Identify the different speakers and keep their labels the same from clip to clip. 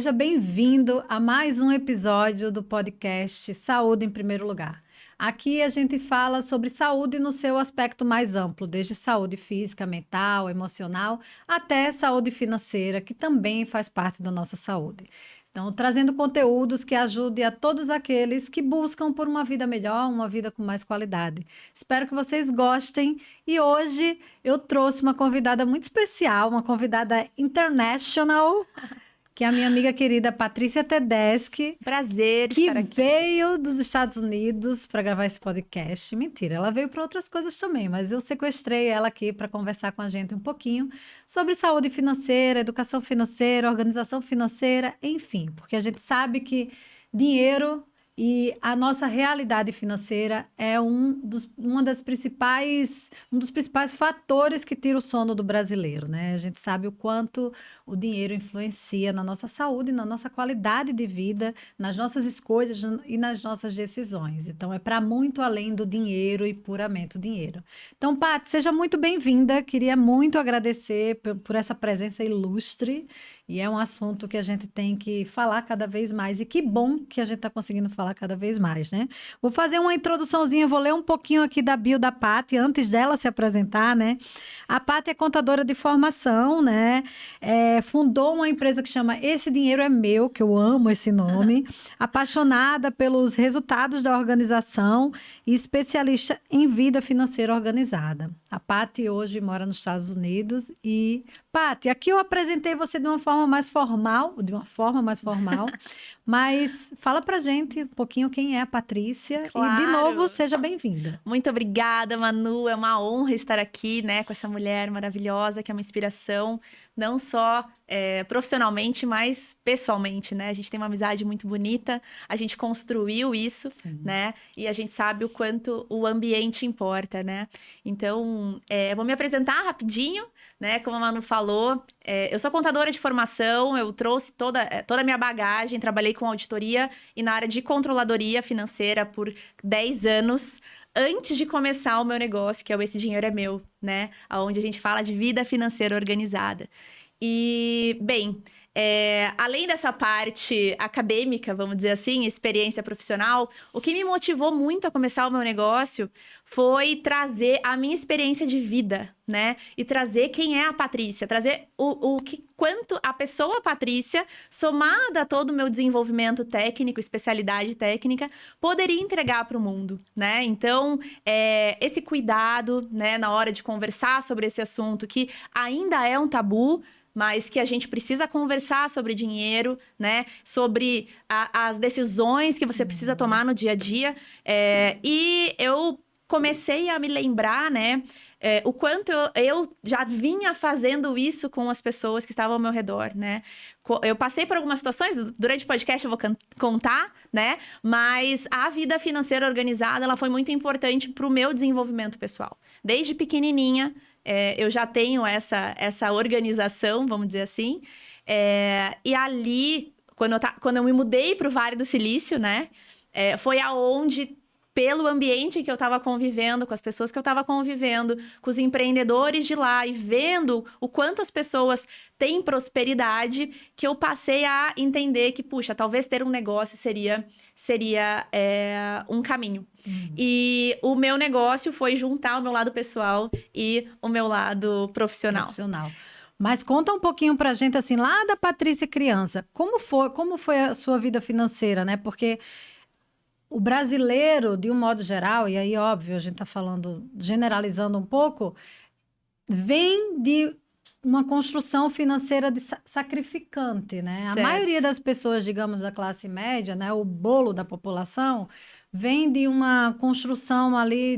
Speaker 1: Seja bem-vindo a mais um episódio do podcast Saúde em Primeiro Lugar. Aqui a gente fala sobre saúde no seu aspecto mais amplo, desde saúde física, mental, emocional, até saúde financeira, que também faz parte da nossa saúde. Então, trazendo conteúdos que ajudem a todos aqueles que buscam por uma vida melhor, uma vida com mais qualidade. Espero que vocês gostem. E hoje eu trouxe uma convidada muito especial, uma convidada international, que é a minha amiga querida Patrícia Tedeschi.
Speaker 2: Prazer estar aqui.
Speaker 1: Que veio dos Estados Unidos para gravar esse podcast. Mentira, ela veio para outras coisas também, mas eu sequestrei ela aqui para conversar com a gente um pouquinho sobre saúde financeira, educação financeira, organização financeira, enfim, porque a gente sabe que dinheiro e a nossa realidade financeira é um dos principais fatores que tira o sono do brasileiro, né? A gente sabe o quanto o dinheiro influencia na nossa saúde, na nossa qualidade de vida, nas nossas escolhas e nas nossas decisões. Então, é para muito além do dinheiro e puramente o dinheiro. Então, Paty, seja muito bem-vinda. Queria muito agradecer por essa presença ilustre. E é um assunto que a gente tem que falar cada vez mais. E que bom que a gente está conseguindo falar cada vez mais, né? Vou fazer uma introduçãozinha, vou ler um pouquinho aqui da bio da Paty, antes dela se apresentar, né? A Paty é contadora de formação, né? Fundou uma empresa que chama Esse Dinheiro é Meu, que eu amo esse nome. Apaixonada pelos resultados da organização e especialista em vida financeira organizada. A Paty hoje mora nos Estados Unidos e... Paty, aqui eu apresentei você de uma forma mais formal, mas fala pra gente um pouquinho quem é a Patrícia.
Speaker 2: Claro.
Speaker 1: E, de novo, seja bem-vinda.
Speaker 2: Muito obrigada, Manu. É uma honra estar aqui, né, com essa mulher maravilhosa, que é uma inspiração, não só profissionalmente, mas pessoalmente, né? A gente tem uma amizade muito bonita, a gente construiu isso, sim, né? E a gente sabe o quanto o ambiente importa, né? Então, eu vou me apresentar rapidinho, né? Como a Manu falou, eu sou contadora de formação, eu trouxe toda a minha bagagem, trabalhei com auditoria e na área de controladoria financeira por 10 anos, antes de começar o meu negócio, que é o Esse Dinheiro é Meu, né? Onde a gente fala de vida financeira organizada. E, bem, além dessa parte acadêmica, vamos dizer assim, experiência profissional, o que me motivou muito a começar o meu negócio foi trazer a minha experiência de vida, né? E trazer quem é a Patrícia, trazer quanto a pessoa Patrícia, somada a todo o meu desenvolvimento técnico, especialidade técnica, poderia entregar para o mundo, né? Então, esse cuidado, né, na hora de conversar sobre esse assunto que ainda é um tabu, mas que a gente precisa conversar sobre dinheiro, né? Sobre as decisões que você precisa tomar no dia a dia. E eu comecei a me lembrar, né? O quanto eu já vinha fazendo isso com as pessoas que estavam ao meu redor, né? Eu passei por algumas situações, durante o podcast eu vou contar, né? Mas a vida financeira organizada, ela foi muito importante para o meu desenvolvimento pessoal. Desde pequenininha, eu já tenho essa organização, vamos dizer assim. E ali, quando eu me mudei para o Vale do Silício, né? Foi aonde, pelo ambiente que eu estava convivendo, com as pessoas que eu estava convivendo, com os empreendedores de lá e vendo o quanto as pessoas têm prosperidade, que eu passei a entender que, puxa, talvez ter um negócio seria um caminho. E o meu negócio foi juntar o meu lado pessoal e o meu lado profissional.
Speaker 1: Mas conta um pouquinho pra gente, assim, lá da Patrícia criança, como foi a sua vida financeira, né? Porque o brasileiro, de um modo geral, e aí, óbvio, a gente tá falando, generalizando um pouco, vem de uma construção financeira sacrificante, né?
Speaker 2: Certo.
Speaker 1: A maioria das pessoas, digamos, da classe média, né? O bolo da população vem de uma construção ali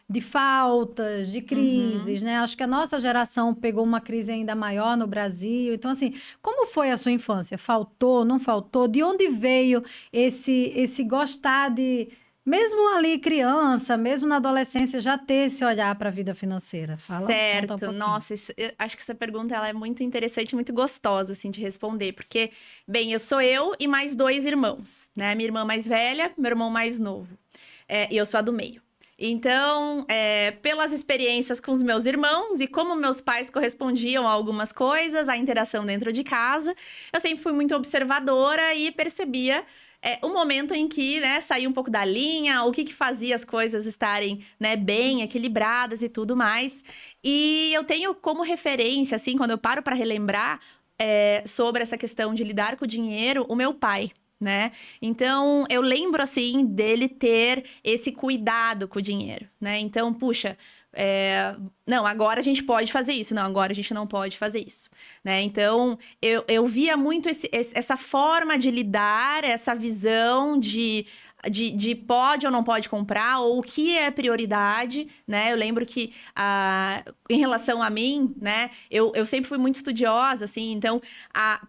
Speaker 1: de faltas, de crises, né? Acho que a nossa geração pegou uma crise ainda maior no Brasil. Então, assim, como foi a sua infância? Faltou, não faltou? De onde veio esse gostar de... Mesmo ali criança, mesmo na adolescência, já ter esse olhar para a vida financeira?
Speaker 2: Certo, nossa, eu acho que essa pergunta ela é muito interessante, muito gostosa, assim, de responder, porque, bem, eu sou eu e mais 2 irmãos, né? Minha irmã mais velha, meu irmão mais novo, e eu sou a do meio. Então, pelas experiências com os meus irmãos e como meus pais correspondiam a algumas coisas, a interação dentro de casa, eu sempre fui muito observadora e percebia o momento em que, né, saía um pouco da linha, o que fazia as coisas estarem, né, bem equilibradas e tudo mais. E eu tenho como referência, assim, quando eu paro para relembrar sobre essa questão de lidar com o dinheiro, o meu pai. Né? Então, eu lembro, assim, dele ter esse cuidado com o dinheiro, né? Então, puxa, não, agora a gente pode fazer isso. Não, agora a gente não pode fazer isso, né? Então, eu via muito essa forma de lidar, essa visão de pode ou não pode comprar, ou o que é prioridade, né? Eu lembro que, em relação a mim, né? Eu sempre fui muito estudiosa, assim, então,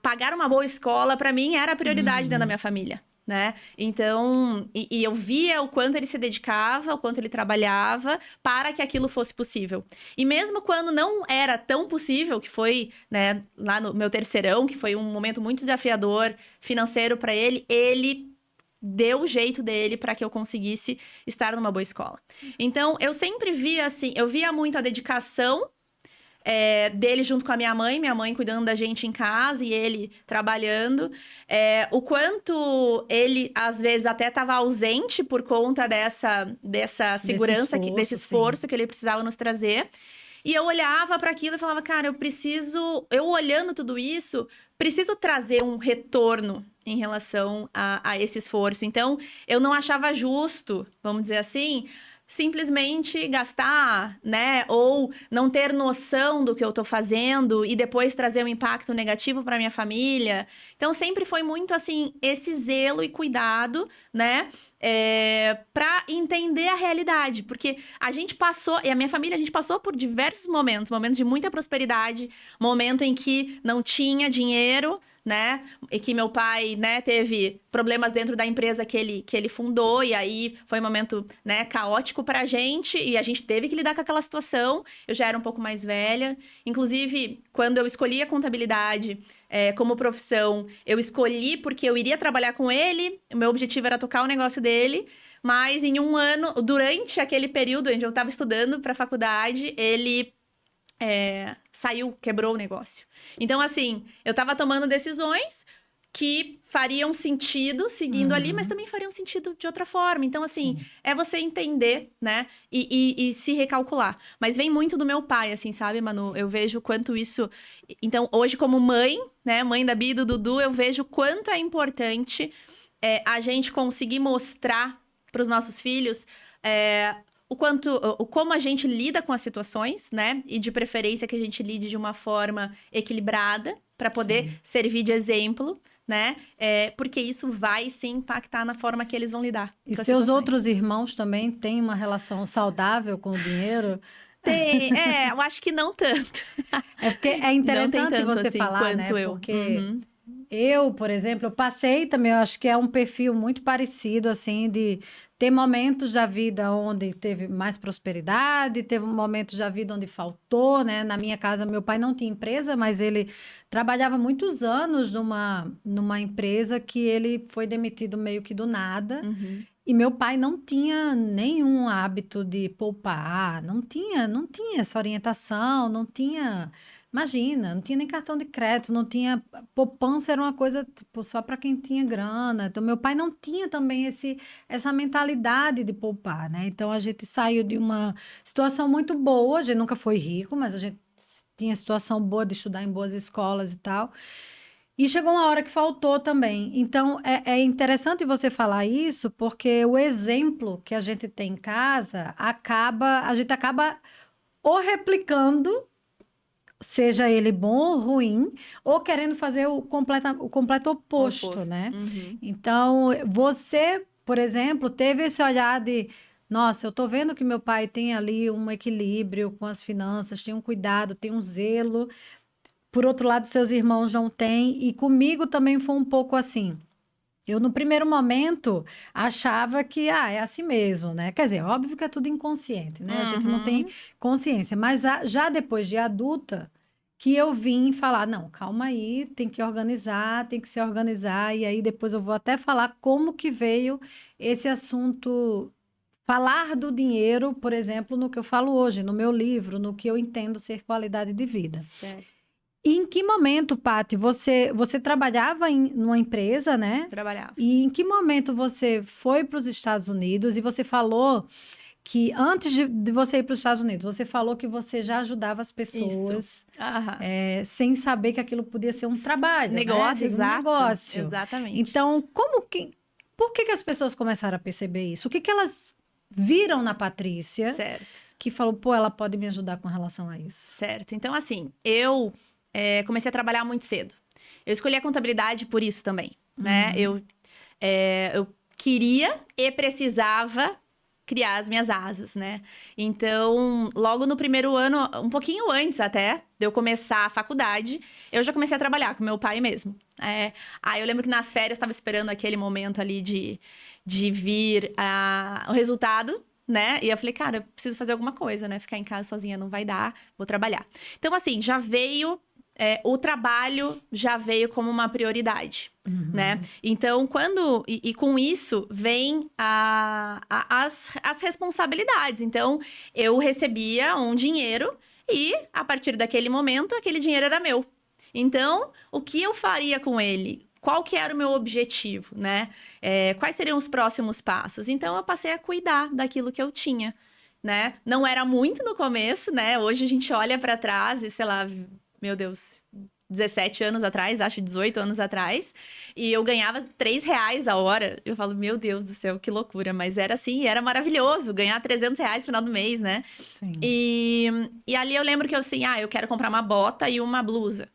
Speaker 2: pagar uma boa escola, para mim, era a prioridade dentro da minha família. Né? Então, e eu via o quanto ele se dedicava, o quanto ele trabalhava para que aquilo fosse possível. E mesmo quando não era tão possível, que foi, né, lá no meu terceirão, que foi um momento muito desafiador financeiro para ele, ele deu o jeito dele para que eu conseguisse estar numa boa escola. Então, eu sempre via assim, eu via muito a dedicação dele junto com a minha mãe cuidando da gente em casa e ele trabalhando. O quanto ele, às vezes, até estava ausente por conta dessa segurança, desse esforço que ele precisava nos trazer. E eu olhava para aquilo e falava, cara, eu olhando tudo isso, preciso trazer um retorno em relação a esse esforço. Então, eu não achava justo, vamos dizer assim, simplesmente gastar, né? Ou não ter noção do que eu tô fazendo e depois trazer um impacto negativo para minha família. Então, sempre foi muito, assim, esse zelo e cuidado, né? Para entender a realidade. Porque a gente passou, e a minha família, a gente passou por diversos momentos de muita prosperidade, momento em que não tinha dinheiro, né? E que meu pai, né, teve problemas dentro da empresa que ele fundou, e aí foi um momento, né, caótico pra gente, e a gente teve que lidar com aquela situação. Eu já era um pouco mais velha. Inclusive, quando eu escolhi a contabilidade como profissão, eu escolhi porque eu iria trabalhar com ele, o meu objetivo era tocar o negócio dele. Mas em um ano, durante aquele período onde eu estava estudando para a faculdade, ele saiu, quebrou o negócio. Então, assim, eu tava tomando decisões que fariam sentido seguindo ali, mas também fariam sentido de outra forma. Então, assim, é você entender, né? E se recalcular. Mas vem muito do meu pai, assim, sabe, Manu? Eu vejo quanto isso... Então, hoje, como mãe, né? Mãe da Bia e do Dudu, eu vejo quanto é importante a gente conseguir mostrar para os nossos filhos... como a gente lida com as situações, né? E de preferência que a gente lide de uma forma equilibrada para poder servir de exemplo, né? Porque isso vai sim impactar na forma que eles vão lidar.
Speaker 1: E seus outros irmãos também têm uma relação saudável com o dinheiro?
Speaker 2: Tem, eu acho que não tanto.
Speaker 1: Porque é interessante você
Speaker 2: assim,
Speaker 1: falar, né?
Speaker 2: eu.
Speaker 1: Porque eu, por exemplo, eu passei também, eu acho que é um perfil muito parecido, assim, de ter momentos da vida onde teve mais prosperidade, teve momentos da vida onde faltou, né? Na minha casa, meu pai não tinha empresa, mas ele trabalhava muitos anos numa empresa que ele foi demitido meio que do nada. E meu pai não tinha nenhum hábito de poupar, não tinha essa orientação, não tinha, imagina, não tinha nem cartão de crédito, não tinha, poupança era uma coisa tipo, só para quem tinha grana. Então meu pai não tinha também essa mentalidade de poupar, né? Então a gente saiu de uma situação muito boa, a gente nunca foi rico, mas a gente tinha situação boa de estudar em boas escolas e tal. E chegou uma hora que faltou também. Então, é interessante você falar isso, porque o exemplo que a gente tem em casa a gente acaba ou replicando, seja ele bom ou ruim, ou querendo fazer o completo oposto, né? Então, você, por exemplo, teve esse olhar de, nossa, eu tô vendo que meu pai tem ali um equilíbrio com as finanças, tem um cuidado, tem um zelo. Por outro lado, seus irmãos não têm, e comigo também foi um pouco assim. Eu, no primeiro momento, achava que, é assim mesmo, né? Quer dizer, óbvio que é tudo inconsciente, né? A gente não tem consciência, mas já depois de adulta, que eu vim falar, não, calma aí, tem que organizar, tem que se organizar, e aí depois eu vou até falar como que veio esse assunto falar do dinheiro, por exemplo, no que eu falo hoje, no meu livro, no que eu entendo ser qualidade de vida.
Speaker 2: Certo.
Speaker 1: E em que momento, Paty, você trabalhava numa empresa, né?
Speaker 2: Trabalhava.
Speaker 1: E em que momento você foi para os Estados Unidos e você falou que antes de você ir para os Estados Unidos, você falou que você já ajudava as pessoas
Speaker 2: Aham.
Speaker 1: sem saber que aquilo podia ser um trabalho,
Speaker 2: Negócio,
Speaker 1: né? Um
Speaker 2: exato.
Speaker 1: negócio.
Speaker 2: Exatamente.
Speaker 1: Então, por que as pessoas começaram a perceber isso? O que elas viram na Patrícia
Speaker 2: Certo.
Speaker 1: que falou, pô, ela pode me ajudar com relação a isso?
Speaker 2: Certo. Então, assim, eu comecei a trabalhar muito cedo. Eu escolhi a contabilidade por isso também, né? Eu queria e precisava criar as minhas asas, né? Então, logo no primeiro ano, um pouquinho antes até de eu começar a faculdade, eu já comecei a trabalhar com meu pai mesmo. Aí eu lembro que nas férias estava esperando aquele momento ali de vir o resultado, né? E eu falei, cara, eu preciso fazer alguma coisa, né? Ficar em casa sozinha não vai dar, vou trabalhar. Então, assim, já veio... o trabalho já veio como uma prioridade, né? Então, com isso, vem as responsabilidades. Então, eu recebia um dinheiro e, a partir daquele momento, aquele dinheiro era meu. Então, o que eu faria com ele? Qual que era o meu objetivo, né? Quais seriam os próximos passos? Então, eu passei a cuidar daquilo que eu tinha, né? Não era muito no começo, né? Hoje a gente olha para trás e, sei lá... Meu Deus, 17 anos atrás, acho 18 anos atrás, e eu ganhava R$3 a hora. Eu falo, meu Deus do céu, que loucura. Mas era assim, era maravilhoso, ganhar R$300 no final do mês, né?
Speaker 1: Sim.
Speaker 2: E ali eu lembro que eu assim, eu quero comprar uma bota e uma blusa.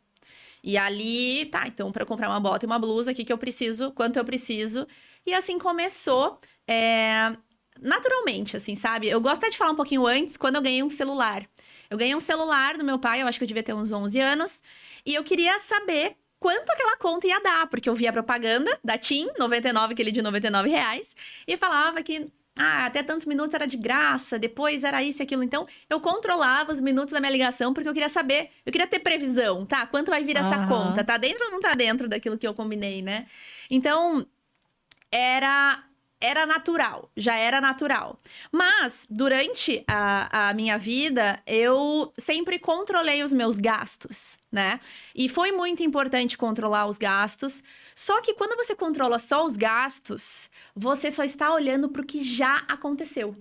Speaker 2: E ali, tá, então para comprar uma bota e uma blusa, o que eu preciso, quanto eu preciso. E assim começou, naturalmente, assim, sabe? Eu gosto até de falar um pouquinho antes, quando eu ganhei um celular. Eu ganhei um celular do meu pai, eu acho que eu devia ter uns 11 anos. E eu queria saber quanto aquela conta ia dar. Porque eu via a propaganda da TIM, 99, aquele de R$99. E falava que, até tantos minutos era de graça. Depois era isso e aquilo. Então, eu controlava os minutos da minha ligação. Porque eu queria saber, eu queria ter previsão, tá? Quanto vai vir essa conta? Tá dentro ou não tá dentro daquilo que eu combinei, né? Então, era natural, já era natural. Mas, durante a minha vida, eu sempre controlei os meus gastos, né? E foi muito importante controlar os gastos. Só que quando você controla só os gastos, você só está olhando para o que já aconteceu.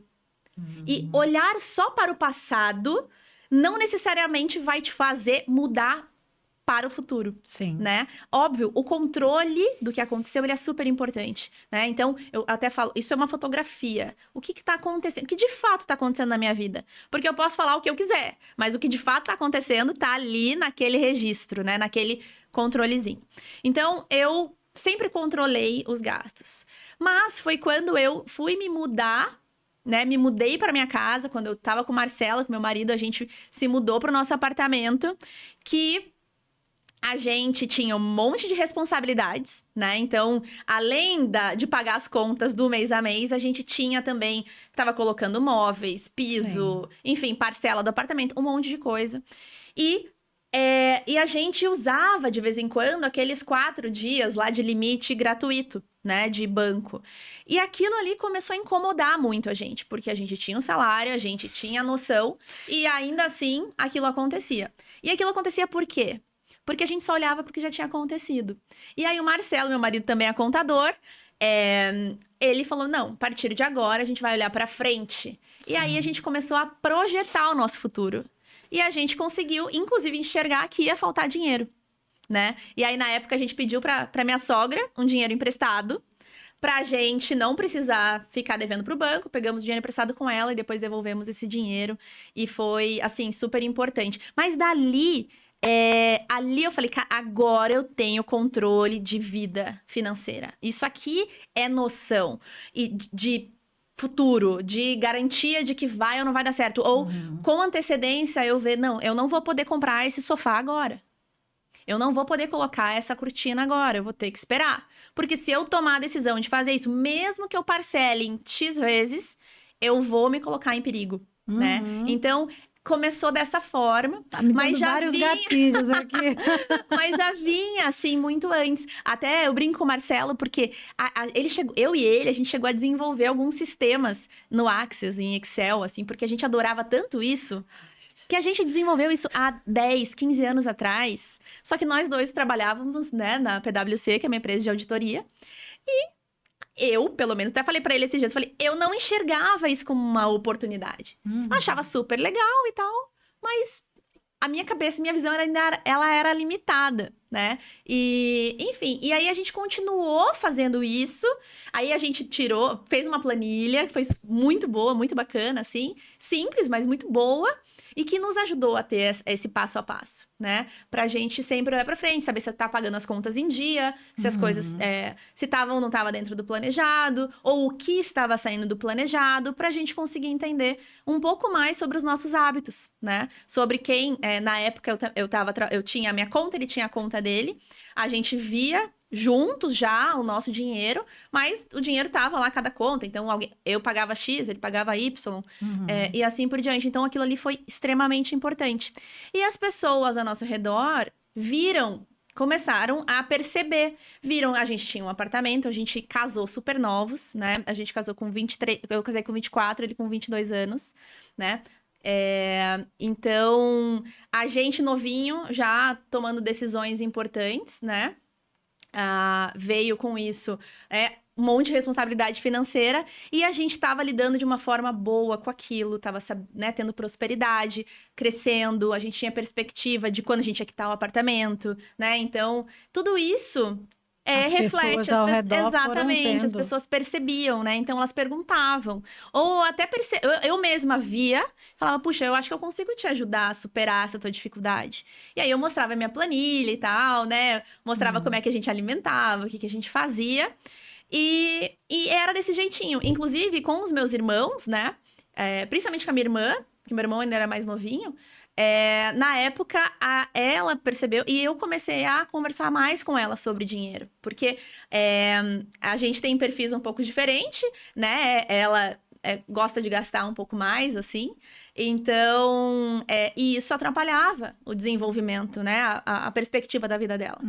Speaker 2: E olhar só para o passado não necessariamente vai te fazer mudar para o futuro,
Speaker 1: Sim.
Speaker 2: né? Óbvio, o controle do que aconteceu, ele é super importante, né? Então, eu até falo, isso é uma fotografia. O que tá acontecendo? O que de fato tá acontecendo na minha vida? Porque eu posso falar o que eu quiser, mas o que de fato tá acontecendo tá ali naquele registro, né? Naquele controlezinho. Então, eu sempre controlei os gastos. Mas foi quando eu fui me mudar, né? Me mudei para minha casa, quando eu tava com Marcela, com meu marido, a gente se mudou pro nosso apartamento, que a gente tinha um monte de responsabilidades, né? Então, além de pagar as contas do mês a mês, a gente tinha também, tava colocando móveis, piso, enfim, parcela do apartamento, um monte de coisa. E a gente usava, de vez em quando, aqueles 4 dias lá de limite gratuito, né? De banco. E aquilo ali começou a incomodar muito a gente, porque a gente tinha um salário, a gente tinha noção, e ainda assim, aquilo acontecia. E aquilo acontecia por quê? Porque a gente só olhava porque já tinha acontecido. E aí o Marcelo, meu marido também é contador, ele falou, não, a partir de agora a gente vai olhar pra frente. Sim. E aí a gente começou a projetar o nosso futuro. E a gente conseguiu, inclusive, enxergar que ia faltar dinheiro, né? E aí na época a gente pediu pra minha sogra um dinheiro emprestado, pra gente não precisar ficar devendo pro banco. Pegamos dinheiro emprestado com ela e depois devolvemos esse dinheiro. E foi, assim, super importante. Mas dali... ali eu falei, cara, agora eu tenho controle de vida financeira. Isso aqui é noção e de futuro, de garantia de que vai ou não vai dar certo. Ou com antecedência eu ver, não, eu não vou poder comprar esse sofá agora. Eu não vou poder colocar essa cortina agora, eu vou ter que esperar. Porque se eu tomar a decisão de fazer isso, mesmo que eu parcele em X vezes, eu vou me colocar em perigo, né? Então... começou dessa forma,
Speaker 1: Tá me
Speaker 2: mas
Speaker 1: dando
Speaker 2: já
Speaker 1: vários
Speaker 2: vinha,
Speaker 1: gatilhos aqui.
Speaker 2: mas já vinha assim muito antes. Até eu brinco com o Marcelo porque ele chegou, eu e ele, a gente chegou a desenvolver alguns sistemas no Access, em Excel, assim, porque a gente adorava tanto isso. Que a gente desenvolveu isso há 10, 15 anos atrás. Só que nós dois trabalhávamos, né, na PwC, que é uma empresa de auditoria. Eu, pelo menos, até falei pra ele esses dias, falei, eu não enxergava isso como uma oportunidade. Eu achava super legal e tal, mas a minha cabeça, minha visão ela era limitada, né? E, enfim, e aí a gente continuou fazendo isso. Aí a gente fez uma planilha que foi muito boa, muito bacana, assim, simples, mas muito boa. E que nos ajudou a ter esse passo a passo, né? Pra gente sempre olhar pra frente, saber se tá pagando as contas em dia, se as coisas, se estavam ou não estavam dentro do planejado, ou o que estava saindo do planejado, pra gente conseguir entender um pouco mais sobre os nossos hábitos, né? Sobre quem, na época eu tinha a minha conta, ele tinha a conta dele, a gente via juntos já o nosso dinheiro, mas o dinheiro tava lá cada conta, então eu pagava X, ele pagava Y, e assim por diante. Então aquilo ali foi extremamente importante. E as pessoas ao nosso redor começaram a perceber. Viram, a gente tinha um apartamento, a gente casou super novos, né? A gente casou com 23, eu casei com 24, ele com 22 anos, né? Então, a gente novinho, já tomando decisões importantes, né? Veio com isso um monte de responsabilidade financeira e a gente estava lidando de uma forma boa com aquilo, estava, né, tendo prosperidade, crescendo, a gente tinha perspectiva de quando a gente ia quitar o apartamento, né? Então, tudo isso
Speaker 1: As
Speaker 2: reflete
Speaker 1: pessoas ao redor foram
Speaker 2: exatamente, as
Speaker 1: vendo.
Speaker 2: pessoas percebiam, né? Então elas perguntavam. Ou até eu mesma via, falava, puxa, eu acho que eu consigo te ajudar a superar essa tua dificuldade. E aí eu mostrava a minha planilha e tal, né? Mostrava como é que a gente alimentava, o que a gente fazia. E era desse jeitinho. Inclusive, com os meus irmãos, né? Principalmente com a minha irmã, que meu irmão ainda era mais novinho. Na época, ela percebeu, e eu comecei a conversar mais com ela sobre dinheiro, porque a gente tem perfis um pouco diferentes, né? Ela gosta de gastar um pouco mais, assim, então, e isso atrapalhava o desenvolvimento, né? A perspectiva da vida dela.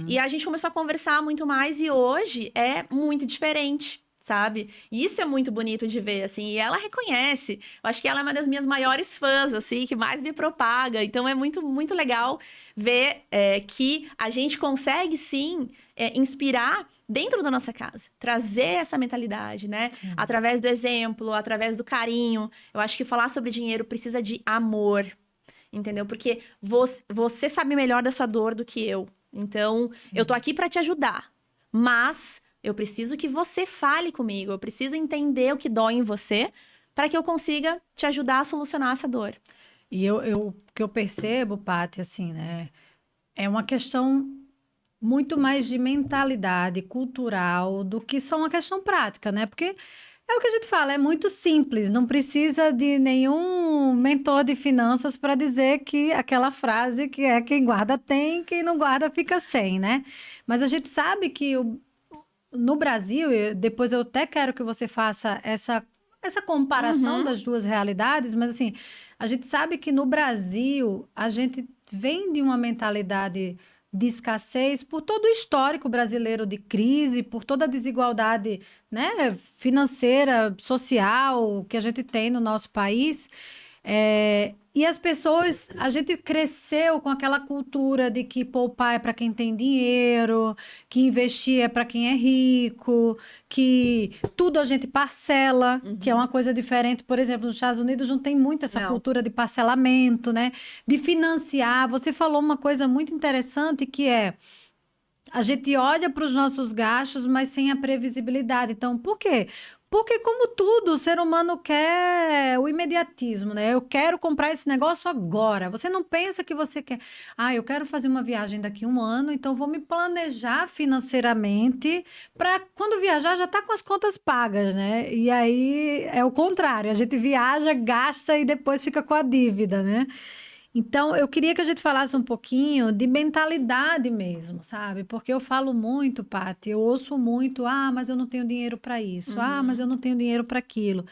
Speaker 2: E a gente começou a conversar muito mais, e hoje é muito diferente. Sabe? E isso é muito bonito de ver, assim, e ela reconhece. Eu acho que ela é uma das minhas maiores fãs, assim, que mais me propaga. Então, é muito, muito legal ver que a gente consegue, sim, inspirar dentro da nossa casa. Trazer essa mentalidade, né?
Speaker 1: Sim.
Speaker 2: Através do exemplo, através do carinho. Eu acho que falar sobre dinheiro precisa de amor, entendeu? Porque você sabe melhor da sua dor do que eu. Então, eu tô aqui para te ajudar, mas eu preciso que você fale comigo, eu preciso entender o que dói em você para que eu consiga te ajudar a solucionar essa dor.
Speaker 1: E o que eu percebo, Paty, assim, né? É uma questão muito mais de mentalidade cultural do que só uma questão prática, né? Porque é o que a gente fala, é muito simples, não precisa de nenhum mentor de finanças para dizer que aquela frase que é quem guarda tem, quem não guarda fica sem, né? Mas a gente sabe que no Brasil, depois eu até quero que você faça essa comparação das duas realidades, mas assim, a gente sabe que no Brasil a gente vem de uma mentalidade de escassez por todo o histórico brasileiro de crise, por toda a desigualdade, né, financeira, social que a gente tem no nosso país. E as pessoas, a gente cresceu com aquela cultura de que poupar é para quem tem dinheiro, que investir é para quem é rico, que tudo a gente parcela, que é uma coisa diferente. Por exemplo, nos Estados Unidos não tem muito essa
Speaker 2: Não.
Speaker 1: cultura de parcelamento, né? De financiar. Você falou uma coisa muito interessante que é a gente olha para os nossos gastos, mas sem a previsibilidade. Então, por quê? Porque, como tudo, o ser humano quer o imediatismo, né? Eu quero comprar esse negócio agora. Você não pensa que você quer. Eu quero fazer uma viagem daqui a um ano, então vou me planejar financeiramente para quando viajar já tá com as contas pagas, né? E aí é o contrário, a gente viaja, gasta e depois fica com a dívida, né? Então, eu queria que a gente falasse um pouquinho de mentalidade mesmo, sabe? Porque eu falo muito, Paty, eu ouço muito, mas eu não tenho dinheiro para isso, mas eu não tenho dinheiro para aquilo.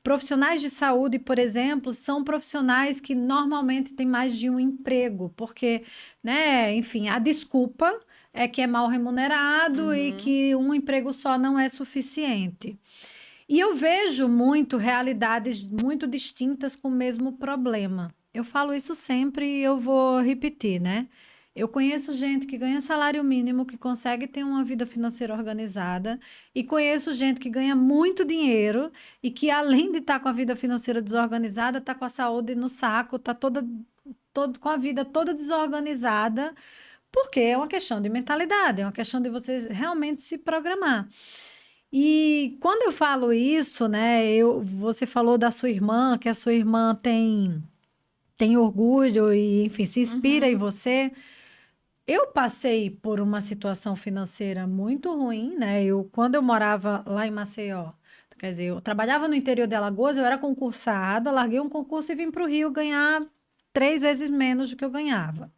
Speaker 1: profissionais de saúde, por exemplo, são profissionais que normalmente têm mais de um emprego, porque, né, enfim, a desculpa é que é mal remunerado e que um emprego só não é suficiente. E eu vejo muito realidades muito distintas com o mesmo problema. Eu falo isso sempre e eu vou repetir, né? Eu conheço gente que ganha salário mínimo, que consegue ter uma vida financeira organizada, e conheço gente que ganha muito dinheiro e que, além de estar com a vida financeira desorganizada, está com a saúde no saco, está com a vida toda desorganizada, porque é uma questão de mentalidade, é uma questão de você realmente se programar. E quando eu falo isso, né, você falou da sua irmã, que a sua irmã tem orgulho e, enfim, se inspira em você. Eu passei por uma situação financeira muito ruim, né? Quando eu morava lá em Maceió, quer dizer, eu trabalhava no interior de Alagoas, eu era concursada, larguei um concurso e vim para o Rio ganhar 3 vezes menos do que eu ganhava.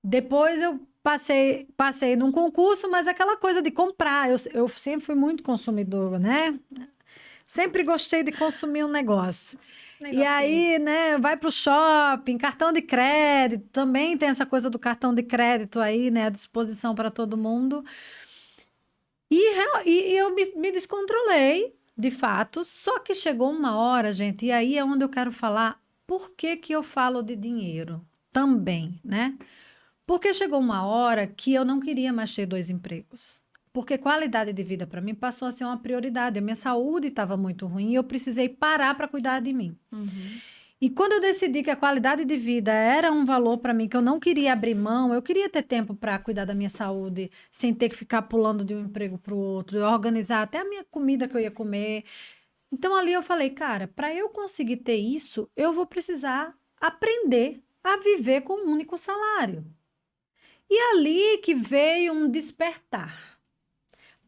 Speaker 1: Depois eu passei num concurso, mas aquela coisa de comprar, eu sempre fui muito consumidora, né? Sempre gostei de consumir um negócio. E
Speaker 2: Negocinho.
Speaker 1: aí, né, vai pro shopping, cartão de crédito, também tem essa coisa do cartão de crédito aí, né, à disposição para todo mundo. E eu me descontrolei, de fato, só que chegou uma hora, gente, e aí é onde eu quero falar por que que eu falo de dinheiro também, né? Porque chegou uma hora que eu não queria mais ter 2 empregos. Porque qualidade de vida para mim passou a ser uma prioridade. A minha saúde estava muito ruim e eu precisei parar para cuidar de mim. E quando eu decidi que a qualidade de vida era um valor para mim, que eu não queria abrir mão, eu queria ter tempo para cuidar da minha saúde, sem ter que ficar pulando de um emprego para o outro, organizar até a minha comida que eu ia comer. Então ali eu falei, cara, para eu conseguir ter isso, eu vou precisar aprender a viver com um único salário. E ali que veio um despertar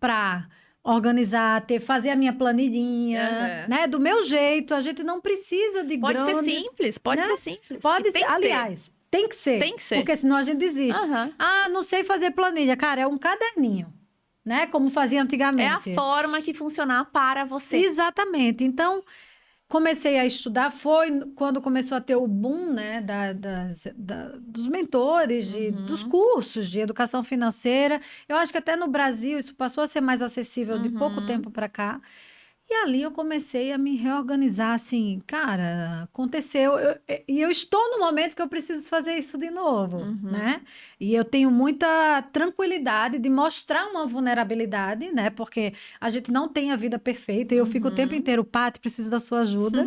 Speaker 1: para organizar, fazer a minha planilhinha, né? Do meu jeito, a gente não precisa de
Speaker 2: Pode ser
Speaker 1: grandes,
Speaker 2: simples, pode
Speaker 1: né?
Speaker 2: ser simples.
Speaker 1: Pode
Speaker 2: E
Speaker 1: ser,
Speaker 2: tem que ser.
Speaker 1: aliás, tem que ser.
Speaker 2: Tem que ser.
Speaker 1: Porque senão a gente desiste.
Speaker 2: Aham.
Speaker 1: Ah, não sei fazer planilha. Cara, é um caderninho, né? Como fazia
Speaker 2: É a
Speaker 1: antigamente.
Speaker 2: forma que funcionar para você.
Speaker 1: Exatamente. Então, comecei a estudar, foi quando começou a ter o boom, né, dos mentores, dos cursos de educação financeira. Eu acho que até no Brasil isso passou a ser mais acessível de pouco tempo para cá. E ali eu comecei a me reorganizar, assim, cara, aconteceu, e eu estou no momento que eu preciso fazer isso de novo, né? E eu tenho muita tranquilidade de mostrar uma vulnerabilidade, né? Porque a gente não tem a vida perfeita, e eu fico o tempo inteiro, Paty, preciso da sua ajuda.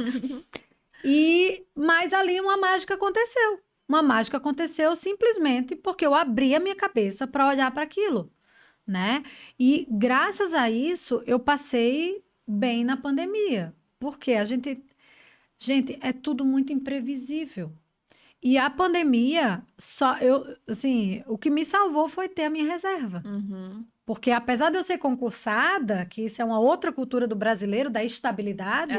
Speaker 1: Mas ali uma mágica aconteceu. Uma mágica aconteceu simplesmente porque eu abri a minha cabeça para olhar para aquilo, né? E graças a isso eu passei bem na pandemia, porque gente, é tudo muito imprevisível. E a pandemia assim, o que me salvou foi ter a minha reserva. Porque apesar de eu ser concursada, que isso é uma outra cultura do brasileiro, da estabilidade,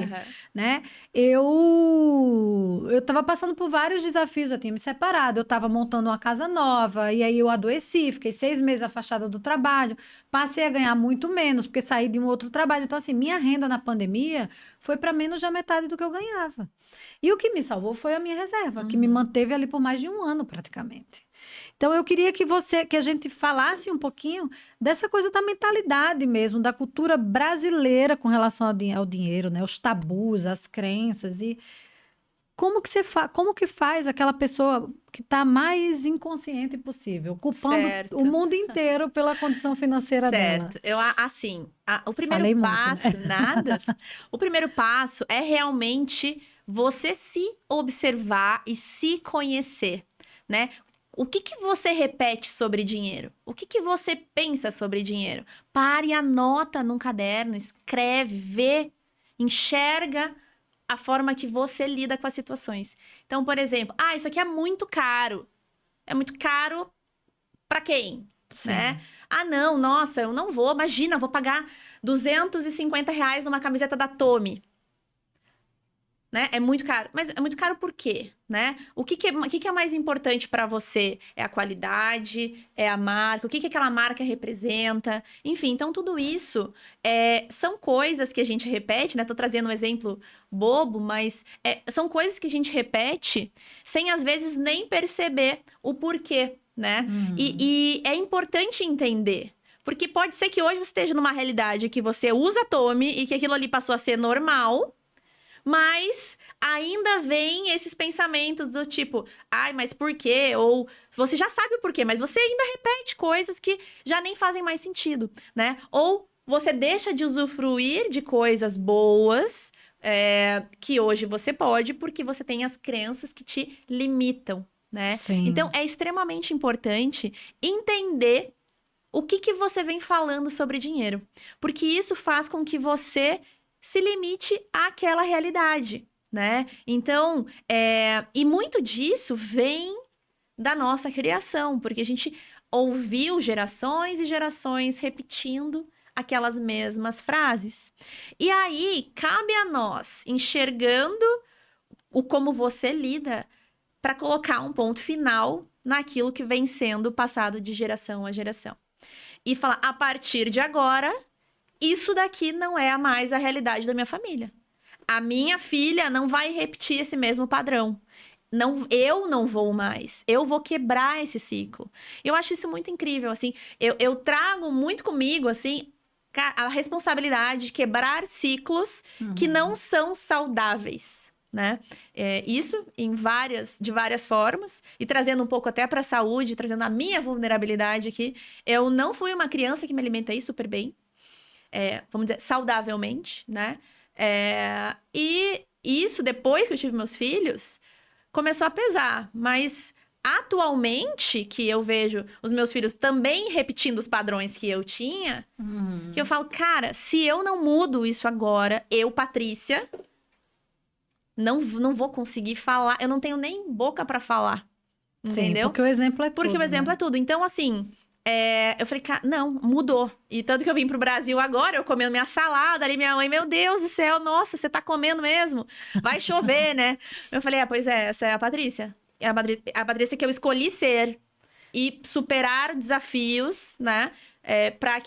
Speaker 1: né? Eu estava passando por vários desafios, eu tinha me separado, eu estava montando uma casa nova, e aí eu adoeci, fiquei 6 meses afastada do trabalho, passei a ganhar muito menos, porque saí de um outro trabalho. Então, assim, minha renda na pandemia foi para menos da metade do que eu ganhava. E o que me salvou foi a minha reserva, que me manteve ali por mais de um ano, praticamente. Então, eu queria que a gente falasse um pouquinho dessa coisa da mentalidade mesmo, da cultura brasileira com relação ao dinheiro, né? Os tabus, as crenças e como que faz aquela pessoa que está mais inconsciente possível, culpando
Speaker 2: Certo.
Speaker 1: o mundo inteiro pela condição financeira dela.
Speaker 2: Certo. O primeiro
Speaker 1: Falei muito,
Speaker 2: passo,
Speaker 1: né?
Speaker 2: nada. O primeiro passo é realmente você se observar e se conhecer, né? O que você repete sobre dinheiro? O que você pensa sobre dinheiro? Pare e anota num caderno, escreve, vê, enxerga a forma que você lida com as situações. Então, por exemplo, isso aqui é muito caro. É muito caro para quem?
Speaker 1: Sim.
Speaker 2: Né? Não, nossa, eu não vou. Imagina, eu vou pagar R$ 250 numa camiseta da Tommy. né? É muito caro. Mas é muito caro por quê, né? O que é mais importante para você? É a qualidade? É a marca? O que aquela marca representa? Enfim, então tudo isso são coisas que a gente repete, né? Tô trazendo um exemplo bobo, mas são coisas que a gente repete sem, às vezes, nem perceber o porquê, né? E é importante entender. Porque pode ser que hoje você esteja numa realidade que você usa Tommy e que aquilo ali passou a ser normal, mas ainda vem esses pensamentos do tipo, ai, mas por quê? Ou você já sabe o porquê, mas você ainda repete coisas que já nem fazem mais sentido, né? Ou você deixa de usufruir de coisas boas que hoje você pode, porque você tem as crenças que te limitam, né?
Speaker 1: Sim.
Speaker 2: Então, é extremamente importante entender o que você vem falando sobre dinheiro. Porque isso faz com que você se limite àquela realidade, né? Então, e muito disso vem da nossa criação, porque a gente ouviu gerações e gerações repetindo aquelas mesmas frases. E aí, cabe a nós, enxergando o como você lida, para colocar um ponto final naquilo que vem sendo passado de geração a geração. E falar, a partir de agora, isso daqui não é mais a realidade da minha família. A minha filha não vai repetir esse mesmo padrão. Não, eu não vou mais. Eu vou quebrar esse ciclo. Eu acho isso muito incrível, assim. Eu trago muito comigo, assim, a responsabilidade de quebrar ciclos que não são saudáveis, né? Isso de várias formas. E trazendo um pouco até para a saúde, trazendo a minha vulnerabilidade aqui. Eu não fui uma criança que me alimentei super bem. Vamos dizer, saudavelmente, né? E isso, depois que eu tive meus filhos, começou a pesar. Mas, atualmente, que eu vejo os meus filhos também repetindo os padrões que eu tinha, que eu falo, cara, se eu não mudo isso agora, eu, Patrícia, não vou conseguir falar. Eu não tenho nem boca para falar, entendeu?
Speaker 1: Sim, porque o exemplo é tudo,
Speaker 2: Porque o exemplo é tudo. Então, assim... eu falei, cara, não, mudou. E tanto que eu vim pro Brasil agora, eu comendo minha salada ali, minha mãe, meu Deus do céu, nossa, você tá comendo mesmo? Vai chover, né? Eu falei, pois essa é a Patrícia. É a Patrícia que eu escolhi ser. E superar desafios, né? Para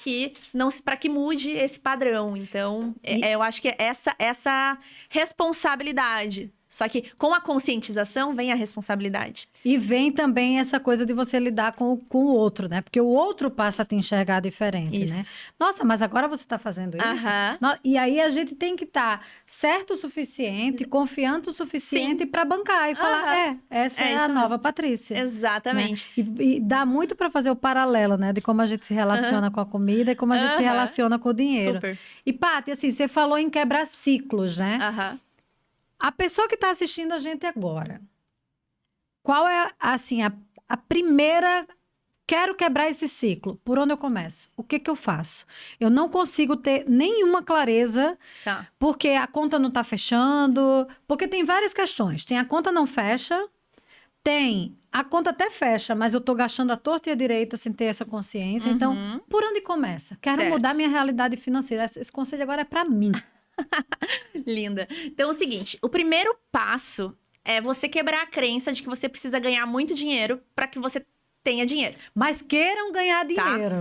Speaker 2: que mude esse padrão. Então, eu acho que é essa responsabilidade. Só que com a conscientização vem a responsabilidade.
Speaker 1: E vem também essa coisa de você lidar com o outro, né? Porque o outro passa a te enxergar diferente, né? Nossa, mas agora você está fazendo isso? E aí a gente tem que estar certo o suficiente, confiante o suficiente para bancar e falar, essa é a nova Patrícia.
Speaker 2: Exatamente.
Speaker 1: Né? E dá muito para fazer o paralelo, né? De como a gente se relaciona com a comida e como a gente se relaciona com o dinheiro.
Speaker 2: Super.
Speaker 1: E, Paty, assim, você falou em quebrar ciclos, né? A pessoa que está assistindo a gente agora, qual é, assim, a primeira... Quero quebrar esse ciclo. Por onde eu começo? O que eu faço? Eu não consigo ter nenhuma clareza, porque a conta não está fechando, porque tem várias questões. Tem a conta não fecha, tem a conta até fecha, mas eu estou gastando à torta e à direita sem ter essa consciência. Então, por onde começa? Quero mudar minha realidade financeira. Esse conselho agora é para mim.
Speaker 2: Linda. Então, é o seguinte, o primeiro passo é você quebrar a crença de que você precisa ganhar muito dinheiro para que você tenha dinheiro.
Speaker 1: Mas queiram ganhar dinheiro.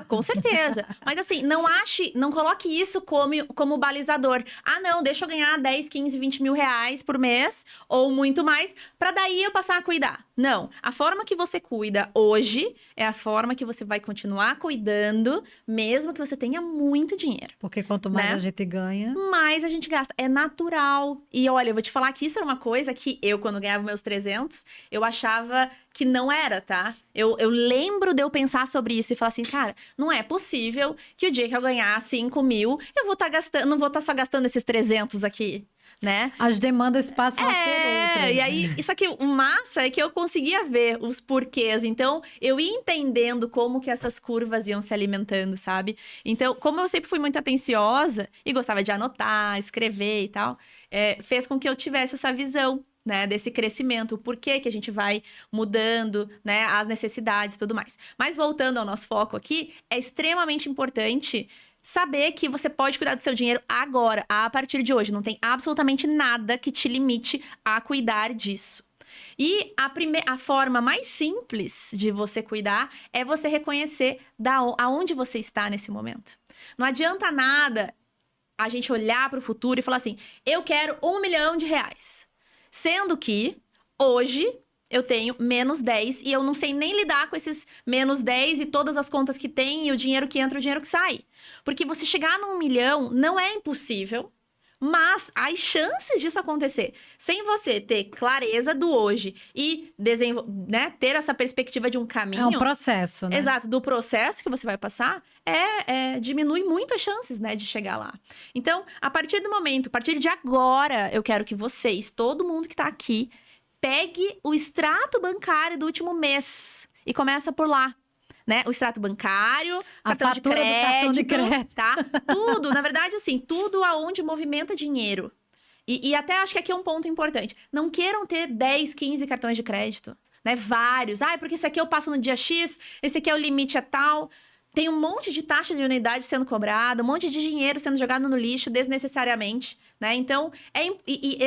Speaker 2: Com certeza. Mas assim, não coloque isso como balizador. Não, deixa eu ganhar 10, 15, 20 mil reais por mês, ou muito mais, para daí eu passar a cuidar. Não. A forma que você cuida hoje é a forma que você vai continuar cuidando, mesmo que você tenha muito dinheiro.
Speaker 1: Porque quanto mais a gente ganha...
Speaker 2: mais a gente gasta. É natural. E olha, eu vou te falar que isso era uma coisa que eu, quando ganhava meus 300, eu achava que não era, tá? Eu lembro de eu pensar sobre isso e falar assim, cara, não é possível que o dia que eu ganhar 5 mil, eu vou estar gastando, não vou estar só gastando esses 300 aqui, né?
Speaker 1: As demandas passam a ser outras.
Speaker 2: E aí, isso aqui, o massa é que eu conseguia ver os porquês. Então, eu ia entendendo como que essas curvas iam se alimentando, sabe? Então, como eu sempre fui muito atenciosa e gostava de anotar, escrever e tal, fez com que eu tivesse essa visão, né, desse crescimento, o porquê que a gente vai mudando, né, as necessidades e tudo mais. Mas voltando ao nosso foco aqui, é extremamente importante saber que você pode cuidar do seu dinheiro agora, a partir de hoje. Não tem absolutamente nada que te limite a cuidar disso. E a forma mais simples de você cuidar é você reconhecer aonde você está nesse momento. Não adianta nada a gente olhar para o futuro e falar assim, eu quero R$1 milhão. Sendo que hoje eu tenho menos 10 e eu não sei nem lidar com esses menos 10 e todas as contas que tem e o dinheiro que entra e o dinheiro que sai. Porque você chegar no 1 milhão não é impossível, mas as chances disso acontecer sem você ter clareza do hoje e né, ter essa perspectiva de um caminho...
Speaker 1: É um processo, né?
Speaker 2: Exato, do processo que você vai passar, diminui muito as chances, né, de chegar lá. Então, a partir de agora, eu quero que vocês, todo mundo que tá aqui, pegue o extrato bancário do último mês e começa por lá. Né? O extrato bancário, cartão de crédito, tá? Tudo, na verdade, assim, tudo aonde movimenta dinheiro. E até acho que aqui é um ponto importante. Não queiram ter 10, 15 cartões de crédito, né? Vários. Porque esse aqui eu passo no dia X, esse aqui é o limite tal. Tem um monte de taxa de unidade sendo cobrada, um monte de dinheiro sendo jogado no lixo desnecessariamente, né? Então,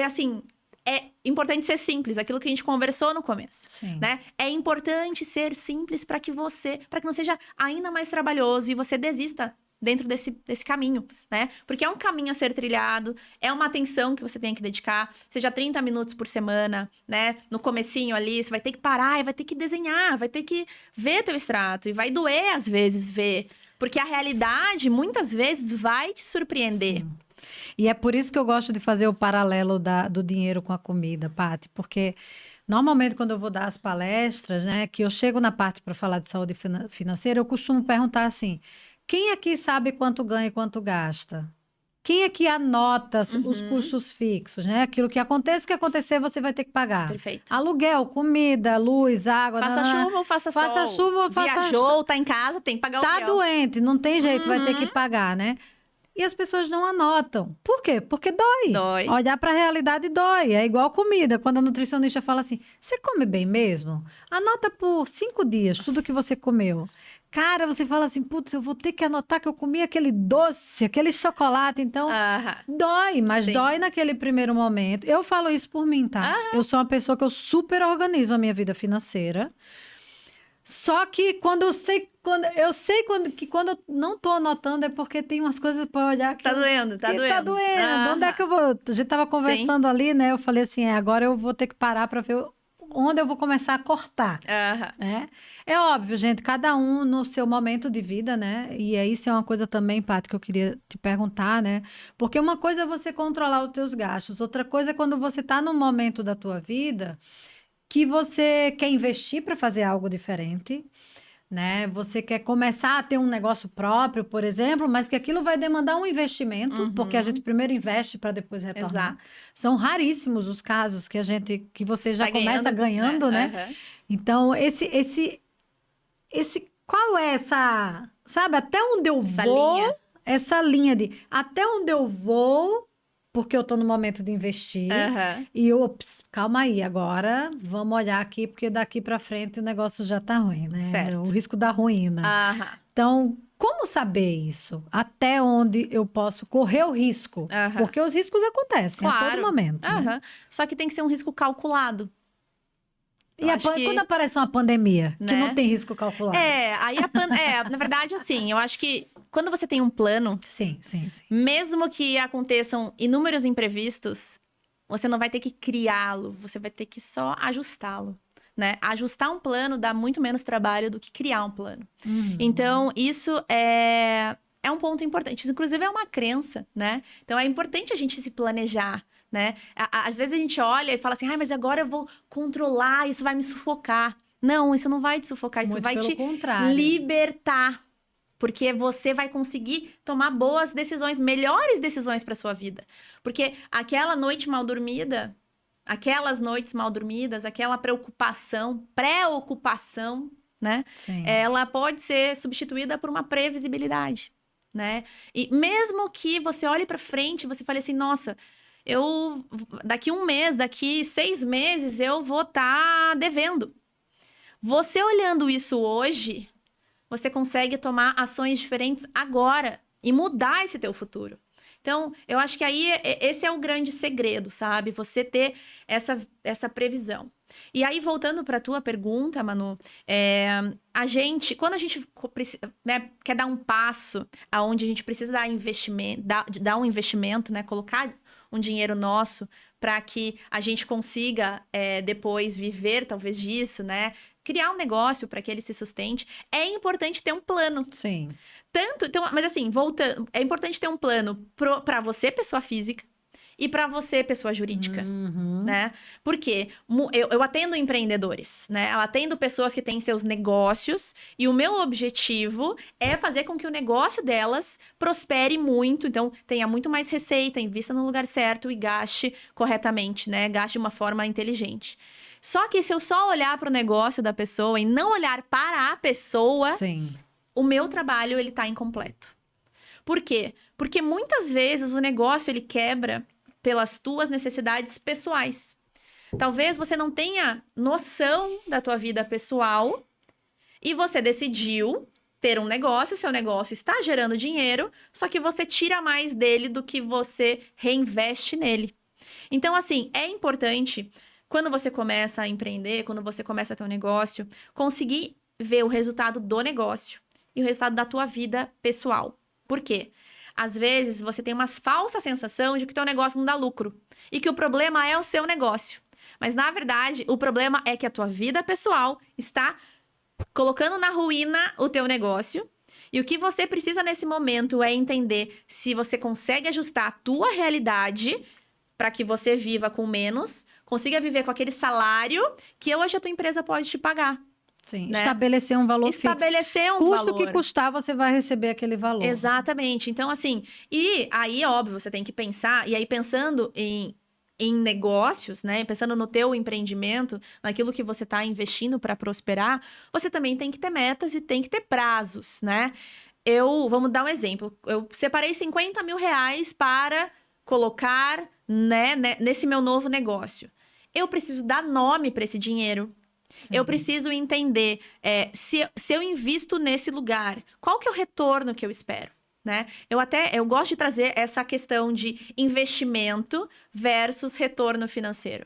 Speaker 2: assim... É importante ser simples, aquilo que a gente conversou no começo, né? É importante ser simples para que não seja ainda mais trabalhoso e você desista dentro desse caminho, né? Porque é um caminho a ser trilhado, é uma atenção que você tem que dedicar, seja 30 minutos por semana, né? No comecinho ali, você vai ter que parar e vai ter que desenhar, vai ter que ver teu extrato e vai doer às vezes ver, porque a realidade muitas vezes vai te surpreender.
Speaker 1: Sim. E é por isso que eu gosto de fazer o paralelo do dinheiro com a comida, Paty, porque normalmente quando eu vou dar as palestras, né, que eu chego na parte para falar de saúde financeira, eu costumo perguntar assim, quem aqui sabe quanto ganha e quanto gasta? Quem aqui anota os custos fixos, né? Aquilo que aconteça, o que acontecer, você vai ter que pagar.
Speaker 2: Perfeito.
Speaker 1: Aluguel, comida, luz, água...
Speaker 2: Faça chuva ou faça sol.
Speaker 1: Faça chuva ou faça...
Speaker 2: Viajou, tá em casa, tem que pagar o aluguel.
Speaker 1: Tá doente, não tem jeito, vai ter que pagar, né? E as pessoas não anotam. Por quê? Porque dói.
Speaker 2: Dói.
Speaker 1: Olhar para a realidade dói. É igual comida. Quando a nutricionista fala assim, você come bem mesmo? Anota por 5 dias tudo que você comeu. Cara, você fala assim, putz, eu vou ter que anotar que eu comi aquele doce, aquele chocolate. Então, dói, mas dói naquele primeiro momento. Eu falo isso por mim, tá? Eu sou uma pessoa que eu super organizo a minha vida financeira. Só que quando eu sei eu não tô anotando é porque tem umas coisas para olhar que
Speaker 2: tá doendo.
Speaker 1: Tá doendo. Onde é que eu vou? A gente tava conversando ali, né? Eu falei assim, agora eu vou ter que parar para ver onde eu vou começar a cortar. Né? É óbvio, gente, cada um no seu momento de vida, né? E isso é uma coisa também, Paty, que eu queria te perguntar, né? Porque uma coisa é você controlar os teus gastos, outra coisa é quando você tá num momento da tua vida que você quer investir para fazer algo diferente, né? Você quer começar a ter um negócio próprio, por exemplo, mas que aquilo vai demandar um investimento, porque a gente primeiro investe para depois retornar.
Speaker 2: Exato.
Speaker 1: São raríssimos os casos que você já começa ganhando, né? Então, qual é essa, sabe, até onde eu vou, essa linha de até onde eu vou, porque eu tô no momento de investir. E calma aí, agora vamos olhar aqui, porque daqui para frente o negócio já tá ruim, né?
Speaker 2: Certo.
Speaker 1: O risco da ruína. Então, como saber isso? Até onde eu posso correr o risco? Porque os riscos acontecem a todo momento. Né?
Speaker 2: Só que tem que ser um risco calculado.
Speaker 1: E quando aparece uma pandemia, né? Que não tem risco calculado?
Speaker 2: Na verdade, assim, eu acho que quando você tem um plano,
Speaker 1: sim.
Speaker 2: Mesmo que aconteçam inúmeros imprevistos, você não vai ter que criá-lo, você vai ter que só ajustá-lo, né? Ajustar um plano dá muito menos trabalho do que criar um plano. Então, isso é um ponto importante. Isso, inclusive, é uma crença, né? Então, é importante a gente se planejar, né? Às vezes a gente olha e fala assim, mas agora eu vou controlar, isso vai me sufocar. Não, isso não vai te sufocar, isso vai te libertar. Porque você vai conseguir tomar boas decisões, melhores decisões para sua vida. Porque aquela noite mal dormida, aquelas noites mal dormidas, aquela preocupação, né? Ela pode ser substituída por uma previsibilidade, né? E mesmo que você olhe para frente, você fale assim, nossa, daqui 1 mês, daqui 6 meses, eu vou estar devendo. Você olhando isso hoje, você consegue tomar ações diferentes agora. e mudar esse teu futuro. Então, eu acho que aí esse é o grande segredo, sabe? Você ter essa previsão. E aí, voltando para a tua pergunta, Manu, quando a gente né, quer dar um passo aonde a gente precisa dar investimento, dar um investimento, né, colocar um dinheiro nosso para que a gente consiga depois viver, talvez, disso, né? Criar um negócio para que ele se sustente, é importante ter um plano.
Speaker 1: Sim.
Speaker 2: Então, mas assim, voltando, é importante ter um plano para você, pessoa física, e para você, pessoa jurídica, né? Porque eu atendo empreendedores, né? Eu atendo pessoas que têm seus negócios e o meu objetivo é fazer com que o negócio delas prospere muito, então tenha muito mais receita, invista no lugar certo e gaste corretamente, né? Gaste de uma forma inteligente. Só que se eu só olhar para o negócio da pessoa e não olhar para a pessoa,
Speaker 1: Sim.
Speaker 2: o meu trabalho ele tá incompleto. Por quê? Porque muitas vezes o negócio ele quebra pelas tuas necessidades pessoais. Talvez você não tenha noção da tua vida pessoal e você decidiu ter um negócio, seu negócio está gerando dinheiro, só que você tira mais dele do que você reinveste nele. Então, assim, é importante, quando você começa a empreender, quando você começa a ter um negócio, conseguir ver o resultado do negócio e o resultado da tua vida pessoal. Por quê? Às vezes, você tem uma falsa sensação de que o teu negócio não dá lucro e que o problema é o seu negócio. Mas, na verdade, o problema é que a tua vida pessoal está colocando na ruína o teu negócio. E o que você precisa nesse momento é entender se você consegue ajustar a tua realidade para que você viva com menos, consiga viver com aquele salário que hoje a tua empresa pode te pagar.
Speaker 1: Sim,
Speaker 2: né?
Speaker 1: estabelecer um valor
Speaker 2: Estabelecer
Speaker 1: fixo.
Speaker 2: um
Speaker 1: Custo
Speaker 2: valor.
Speaker 1: que custar, você vai receber aquele valor.
Speaker 2: Exatamente. Então, assim, e aí, óbvio, você tem que pensar, e aí pensando em negócios, né? Pensando no teu empreendimento, naquilo que você está investindo para prosperar, você também tem que ter metas e tem que ter prazos, né? Vamos dar um exemplo. Eu separei 50 mil reais para colocar, né, nesse meu novo negócio. Eu preciso dar nome para esse dinheiro.
Speaker 1: Sim.
Speaker 2: Eu preciso entender se eu invisto nesse lugar, qual que é o retorno que eu espero, né? Eu gosto de trazer essa questão de investimento versus retorno financeiro.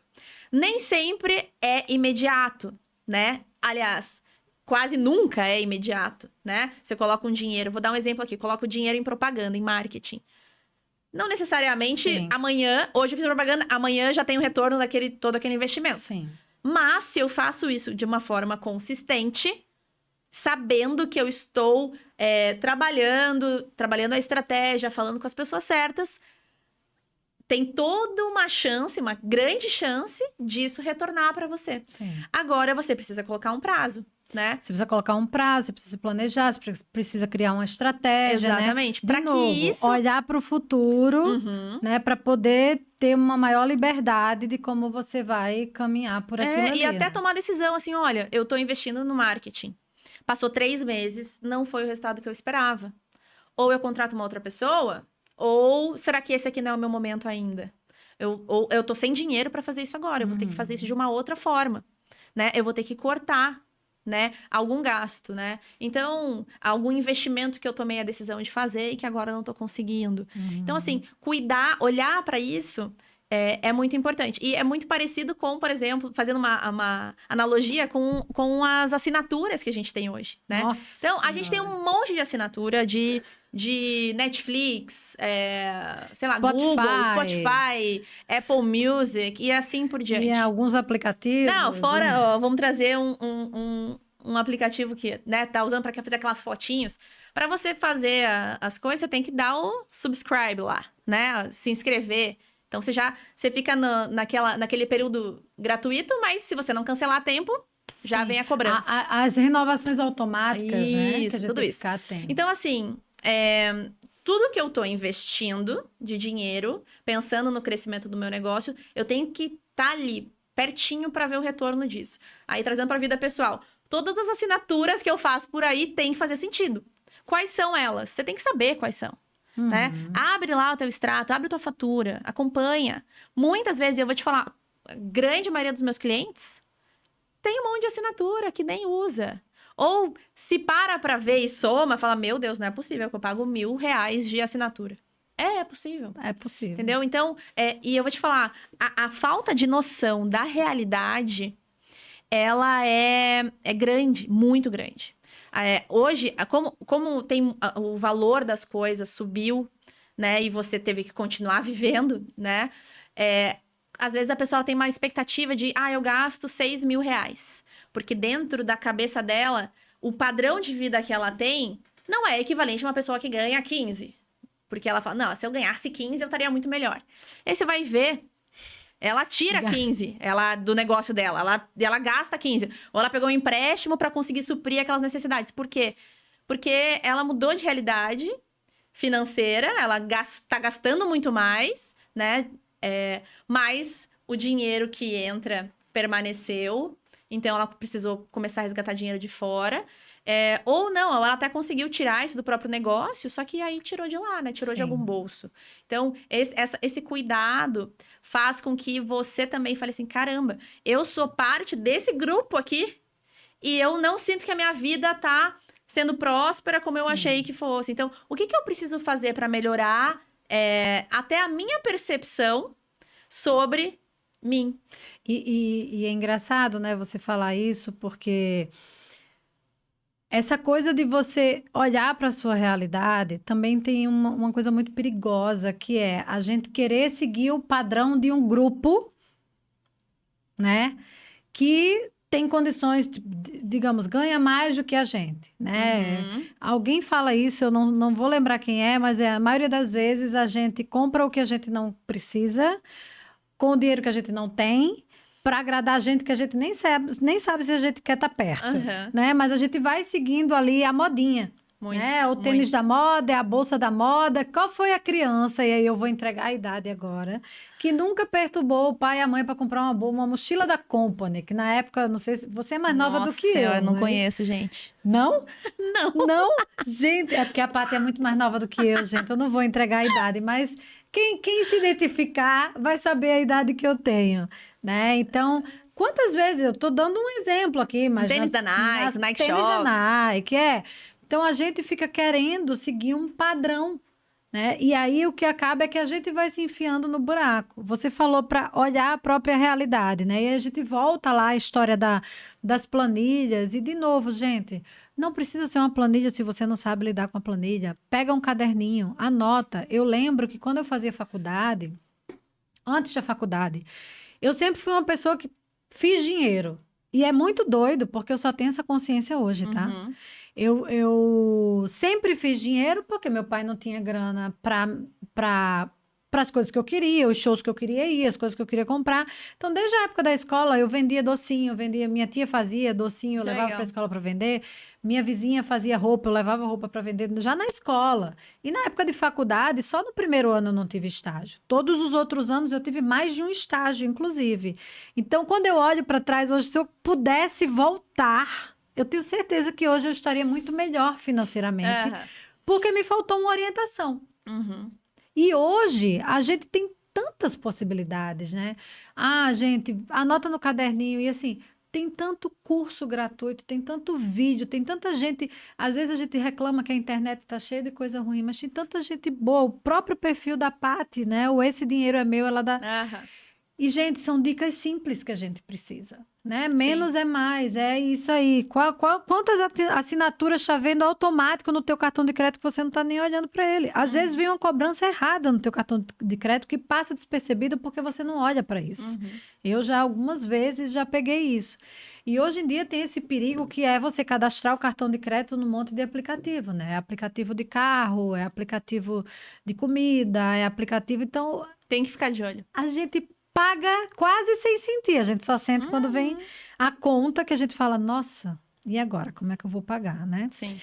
Speaker 2: Nem sempre é imediato, né? Aliás, quase nunca é imediato, né? Você coloca um dinheiro, vou dar um exemplo aqui, coloca o dinheiro em propaganda, em marketing. Não necessariamente
Speaker 1: Sim.
Speaker 2: amanhã, hoje eu fiz propaganda, amanhã já tem o retorno todo aquele investimento.
Speaker 1: Sim.
Speaker 2: Mas se eu faço isso de uma forma consistente, sabendo que eu estou trabalhando a estratégia, falando com as pessoas certas, tem toda uma chance, uma grande chance disso retornar para você.
Speaker 1: Sim.
Speaker 2: Agora você precisa colocar um prazo, né?
Speaker 1: Você precisa colocar um prazo, você precisa planejar, você precisa criar uma estratégia,
Speaker 2: Exatamente.
Speaker 1: né?
Speaker 2: Para que isso
Speaker 1: olhar para o futuro, né? Para poder ter uma maior liberdade de como você vai caminhar por aquilo ali.
Speaker 2: E até
Speaker 1: né?
Speaker 2: tomar decisão assim, olha, eu estou investindo no marketing. Passou 3 meses, não foi o resultado que eu esperava. Ou eu contrato uma outra pessoa, ou será que esse aqui não é o meu momento ainda? Eu tô sem dinheiro para fazer isso agora, eu vou ter que fazer isso de uma outra forma, né? Eu vou ter que cortar, né, algum gasto, né? Então, algum investimento que eu tomei a decisão de fazer e que agora eu não tô conseguindo. Então, assim, olhar para isso é muito importante. E é muito parecido com, por exemplo, fazendo uma analogia com as assinaturas que a gente tem hoje, né?
Speaker 1: Nossa
Speaker 2: Então, a gente tem um monte de assinatura de Netflix, sei lá,
Speaker 1: Spotify.
Speaker 2: Google, Spotify, Apple Music e assim por diante.
Speaker 1: E alguns aplicativos.
Speaker 2: Não, fora, ó, vamos trazer um aplicativo que, né, tá usando para fazer aquelas fotinhos. Para você fazer as coisas, você tem que dar o subscribe lá, né? Se inscrever. Então, você fica naquele período gratuito, mas se você não cancelar a tempo, já vem a cobrança.
Speaker 1: As renovações automáticas, né?
Speaker 2: Isso,
Speaker 1: que a
Speaker 2: tudo
Speaker 1: GTK
Speaker 2: isso.
Speaker 1: tem.
Speaker 2: Então, assim, tudo que eu tô investindo de dinheiro, pensando no crescimento do meu negócio, eu tenho que estar ali, pertinho, para ver o retorno disso. Aí, trazendo para a vida pessoal, todas as assinaturas que eu faço por aí têm que fazer sentido. Quais são elas? Você tem que saber quais são. Né? Abre lá o teu extrato, abre a tua fatura, acompanha. Muitas vezes, eu vou te falar, a grande maioria dos meus clientes tem um monte de assinatura que nem usa. Ou se para ver e soma, fala, meu Deus, não é possível que eu pago R$ 1.000 de assinatura. É possível.
Speaker 1: É possível.
Speaker 2: Entendeu? Então, e eu vou te falar, a falta de noção da realidade, ela é grande, muito grande. Hoje, como tem o valor das coisas subiu, né? E você teve que continuar vivendo, né? Às vezes a pessoa tem uma expectativa de, eu gasto R$ 6.000. Porque dentro da cabeça dela, o padrão de vida que ela tem não é equivalente a uma pessoa que ganha 15. Porque ela fala, não, se eu ganhasse 15, eu estaria muito melhor. Aí você vai ver, ela tira 15 do negócio dela, ela gasta 15. Ou ela pegou um empréstimo para conseguir suprir aquelas necessidades. Por quê? Porque ela mudou de realidade financeira, ela tá gastando muito mais, né? Mas o dinheiro que entra permaneceu, então ela precisou começar a resgatar dinheiro de fora. Ou não, ela até conseguiu tirar isso do próprio negócio, só que aí tirou de lá, né? Tirou de algum bolso. Então, esse cuidado faz com que você também fale assim, caramba, eu sou parte desse grupo aqui e eu não sinto que a minha vida tá sendo próspera como eu achei que fosse. Então, o que eu preciso fazer para melhorar até a minha percepção sobre mim?
Speaker 1: E é engraçado, né, você falar isso, porque essa coisa de você olhar para a sua realidade também tem uma coisa muito perigosa, que é a gente querer seguir o padrão de um grupo, né? Que tem condições, digamos, ganha mais do que a gente, né?
Speaker 2: Uhum.
Speaker 1: Alguém fala isso, eu não vou lembrar quem é, mas a maioria das vezes a gente compra o que a gente não precisa, com o dinheiro que a gente não tem, para agradar a gente que a gente nem sabe se a gente quer estar perto, né? Mas a gente vai seguindo ali a modinha.
Speaker 2: Muito,
Speaker 1: né? O tênis
Speaker 2: muito.
Speaker 1: da moda, é a bolsa da moda. Qual foi a criança, e aí eu vou entregar a idade agora, que nunca perturbou o pai e a mãe para comprar uma mochila da Company, que na época, não sei se você é mais nova do que
Speaker 2: eu não
Speaker 1: mas...
Speaker 2: conheço, gente.
Speaker 1: Não?
Speaker 2: Não.
Speaker 1: Não? Gente, é porque a Paty é muito mais nova do que eu, gente. Eu não vou entregar a idade, mas quem se identificar vai saber a idade que eu tenho, né? Então, quantas vezes eu tô dando um exemplo aqui, mas
Speaker 2: Tênis da Nike, Nike
Speaker 1: tênis da
Speaker 2: Shox.
Speaker 1: Nike, Então a gente fica querendo seguir um padrão, né? E aí o que acaba é que a gente vai se enfiando no buraco. Você falou para olhar a própria realidade, né? E a gente volta lá à história das planilhas. E de novo, gente, não precisa ser uma planilha se você não sabe lidar com a planilha. Pega um caderninho, anota. Eu lembro que quando eu fazia faculdade, antes da faculdade, eu sempre fui uma pessoa que fiz dinheiro. E é muito doido, porque eu só tenho essa consciência hoje, tá?
Speaker 2: Uhum.
Speaker 1: Eu sempre fiz dinheiro porque meu pai não tinha grana para as coisas que eu queria, os shows que eu queria ir, as coisas que eu queria comprar. Então, desde a época da escola, eu vendia docinho, minha tia fazia docinho, eu levava para a escola para vender. Minha vizinha fazia roupa, eu levava roupa para vender já na escola. E na época de faculdade, só no primeiro ano eu não tive estágio. Todos os outros anos eu tive mais de um estágio, inclusive. Então, quando eu olho para trás hoje, se eu pudesse voltar, eu tenho certeza que hoje eu estaria muito melhor financeiramente, porque me faltou uma orientação.
Speaker 2: Uhum.
Speaker 1: E hoje a gente tem tantas possibilidades, né? Gente, anota no caderninho e assim, tem tanto curso gratuito, tem tanto vídeo, tem tanta gente. Às vezes a gente reclama que a internet está cheia de coisa ruim, mas tem tanta gente boa. O próprio perfil da Paty, né? O Esse Dinheiro é Meu, ela dá. E, gente, são dicas simples que a gente precisa, né? Menos é mais, é isso aí. Quantas assinaturas está vendo automático no teu cartão de crédito que você não está nem olhando para ele? Às vezes vem uma cobrança errada no teu cartão de crédito que passa despercebido porque você não olha para isso. Eu já algumas vezes já peguei isso. E hoje em dia tem esse perigo que é você cadastrar o cartão de crédito num monte de aplicativo, né? É aplicativo de carro, é aplicativo de comida, é aplicativo... Então...
Speaker 2: Tem que ficar de olho.
Speaker 1: A gente paga quase sem sentir. A gente só sente quando vem a conta que a gente fala, nossa, e agora? Como é que eu vou pagar, né?
Speaker 2: Sim.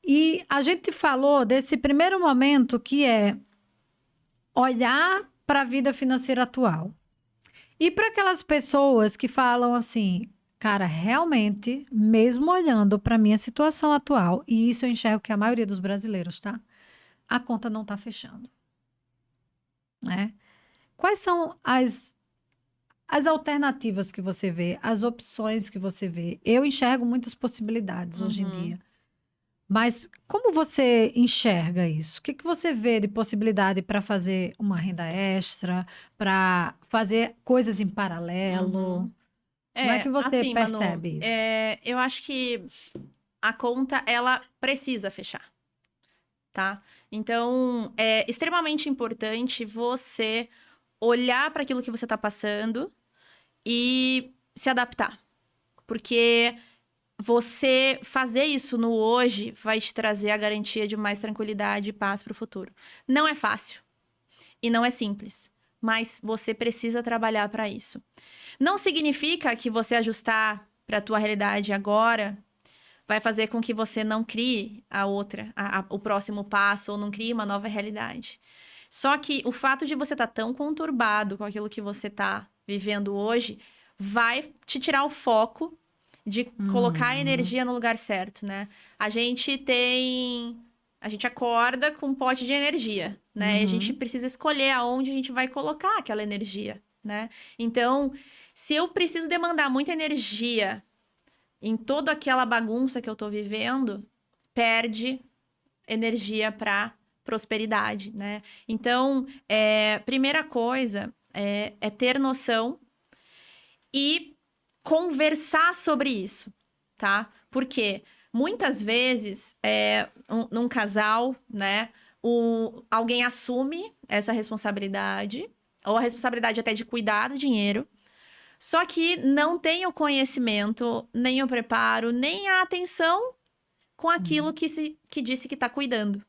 Speaker 1: E a gente falou desse primeiro momento que é olhar para a vida financeira atual. E para aquelas pessoas que falam assim, cara, realmente, mesmo olhando para a minha situação atual, e isso eu enxergo que a maioria dos brasileiros, tá? A conta não está fechando. Né? Quais são as alternativas que você vê, as opções que você vê. Eu enxergo muitas possibilidades hoje em dia. Mas como você enxerga isso? O que que você vê de possibilidade para fazer uma renda extra, para fazer coisas em paralelo? Como é que você
Speaker 2: Assim, Manu,
Speaker 1: percebe isso?
Speaker 2: eu acho que a conta, ela precisa fechar, tá? Então, é extremamente importante você olhar para aquilo que você está passando e se adaptar. Porque você fazer isso no hoje vai te trazer a garantia de mais tranquilidade e paz para o futuro. Não é fácil e não é simples, mas você precisa trabalhar para isso. Não significa que você ajustar para a tua realidade agora vai fazer com que você não crie a outra, o próximo passo, ou não crie uma nova realidade. Só que o fato de você estar tão conturbado com aquilo que você está vivendo hoje vai te tirar o foco de colocar a
Speaker 1: Uhum,
Speaker 2: energia no lugar certo, né? A gente tem. A gente acorda com um pote de energia, né? E a gente
Speaker 1: uhum,
Speaker 2: precisa escolher aonde a gente vai colocar aquela energia, né? Então, se eu preciso demandar muita energia em toda aquela bagunça que eu tô vivendo, perde energia para prosperidade, né? Então, primeira coisa é ter noção e conversar sobre isso, tá? Porque muitas vezes, num casal, né, alguém assume essa responsabilidade, ou a responsabilidade até de cuidar do dinheiro, só que não tem o conhecimento, nem o preparo, nem a atenção com aquilo
Speaker 1: uhum.
Speaker 2: que disse que está cuidando.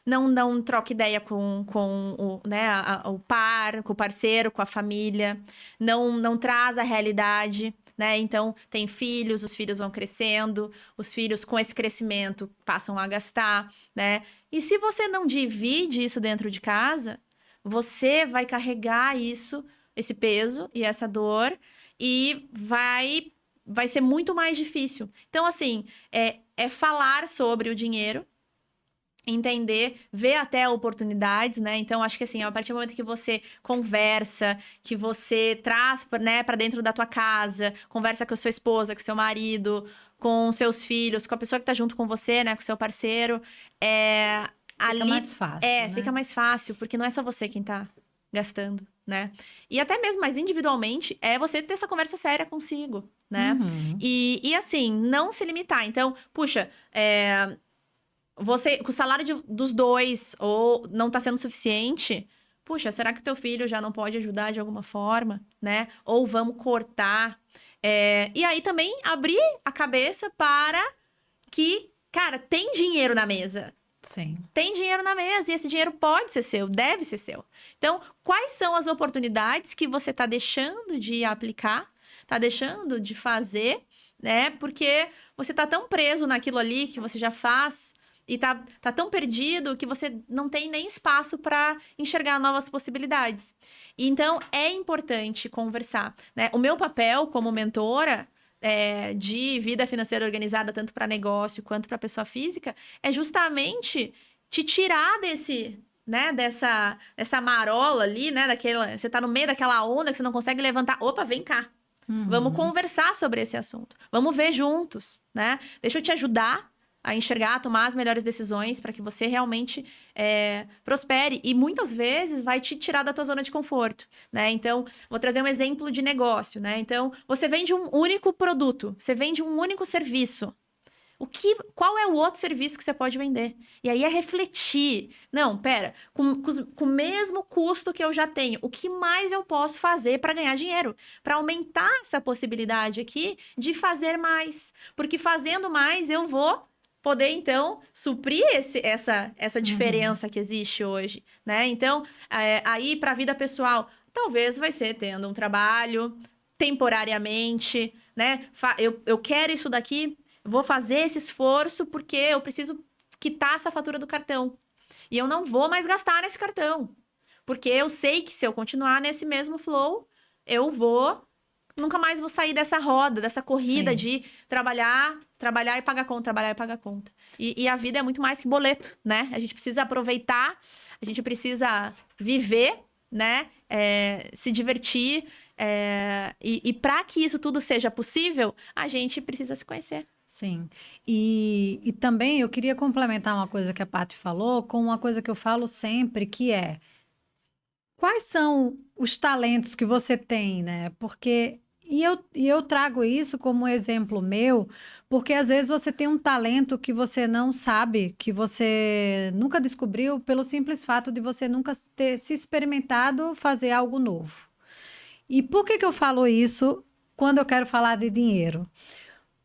Speaker 2: Não troca ideia com o, né, o par, com o parceiro, com a família. Não traz a realidade, né? Então, tem filhos, os filhos vão crescendo, os filhos, com esse crescimento, passam a gastar, né? E se você não divide isso dentro de casa, você vai carregar isso, esse peso e essa dor, e vai ser muito mais difícil. Então, assim, é falar sobre o dinheiro, entender, ver até oportunidades, né? Então, acho que assim, a partir do momento que você conversa, que você traz, né, para dentro da tua casa, conversa com a sua esposa, com o seu marido, com seus filhos, com a pessoa que tá junto com você, né, com o seu parceiro,
Speaker 1: Fica
Speaker 2: ali
Speaker 1: mais fácil,
Speaker 2: fica
Speaker 1: né?
Speaker 2: mais fácil, porque não é só você quem tá gastando, né? E até mesmo mais individualmente, é você ter essa conversa séria consigo, né?
Speaker 1: Uhum.
Speaker 2: E assim, não se limitar. Então, puxa, você, com o salário dos dois, ou não tá sendo suficiente, puxa, será que o teu filho já não pode ajudar de alguma forma, né? Ou vamos cortar. E aí também abrir a cabeça para que, cara, tem dinheiro na mesa.
Speaker 1: Sim.
Speaker 2: Tem dinheiro na mesa e esse dinheiro pode ser seu, deve ser seu. Então, quais são as oportunidades que você tá deixando de aplicar, tá deixando de fazer, né? Porque você tá tão preso naquilo ali que você já faz e tá tão perdido que você não tem nem espaço para enxergar novas possibilidades. Então, é importante conversar, né? O meu papel como mentora de vida financeira organizada, tanto para negócio quanto para pessoa física, é justamente te tirar né, dessa marola ali, né, você tá no meio daquela onda que você não consegue levantar. Opa, vem cá. Vamos
Speaker 1: Uhum.
Speaker 2: conversar sobre esse assunto. Vamos ver juntos, né? Deixa eu te ajudar a enxergar, a tomar as melhores decisões para que você realmente prospere. E muitas vezes vai te tirar da tua zona de conforto, né? Então, vou trazer um exemplo de negócio, né? Então, você vende um único produto, você vende um único serviço. Qual é o outro serviço que você pode vender? E aí é refletir. Não, pera, com o mesmo custo que eu já tenho, o que mais eu posso fazer para ganhar dinheiro? Para aumentar essa possibilidade aqui de fazer mais. Porque fazendo mais, eu vou poder, então, suprir essa
Speaker 1: Uhum.
Speaker 2: diferença que existe hoje, né? Então, aí para a vida pessoal, talvez vai ser tendo um trabalho temporariamente, né? Eu quero isso daqui, vou fazer esse esforço porque eu preciso quitar essa fatura do cartão. E eu não vou mais gastar nesse cartão. Porque eu sei que se eu continuar nesse mesmo flow, eu nunca mais vou sair dessa roda, dessa corrida
Speaker 1: Sim.
Speaker 2: de trabalhar e pagar conta, trabalhar e pagar conta. E a vida é muito mais que boleto, né? A gente precisa aproveitar, a gente precisa viver, né? Se divertir E para que isso tudo seja possível, a gente precisa se conhecer.
Speaker 1: Sim. E também eu queria complementar uma coisa que a Paty falou com uma coisa que eu falo sempre, que é quais são os talentos que você tem, né? Porque eu trago isso como um exemplo meu, porque às vezes você tem um talento que você não sabe, que você nunca descobriu, pelo simples fato de você nunca ter se experimentado fazer algo novo. E por que que eu falo isso quando eu quero falar de dinheiro?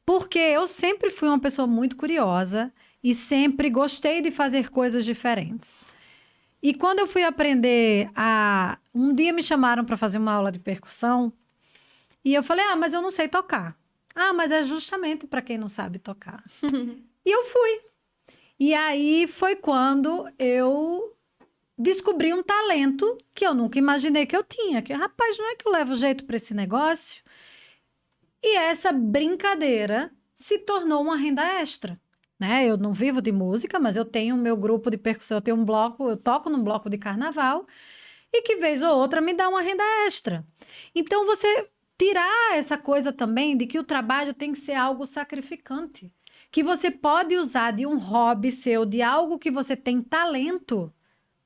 Speaker 1: Porque eu sempre fui uma pessoa muito curiosa e sempre gostei de fazer coisas diferentes. E quando eu fui aprender a. Um dia me chamaram para fazer uma aula de percussão e eu falei: ah, mas eu não sei tocar. Ah, mas é justamente para quem não sabe tocar. E eu fui. E aí foi quando eu descobri um talento que eu nunca imaginei que eu tinha. Que, rapaz, não é que eu levo jeito para esse negócio? E essa brincadeira se tornou uma renda extra, né? Eu não vivo de música, mas eu tenho o meu grupo de percussão, eu tenho um bloco, eu toco num bloco de carnaval e que vez ou outra me dá uma renda extra. Então você tirar essa coisa também de que o trabalho tem que ser algo sacrificante, que você pode usar de um hobby seu, de algo que você tem talento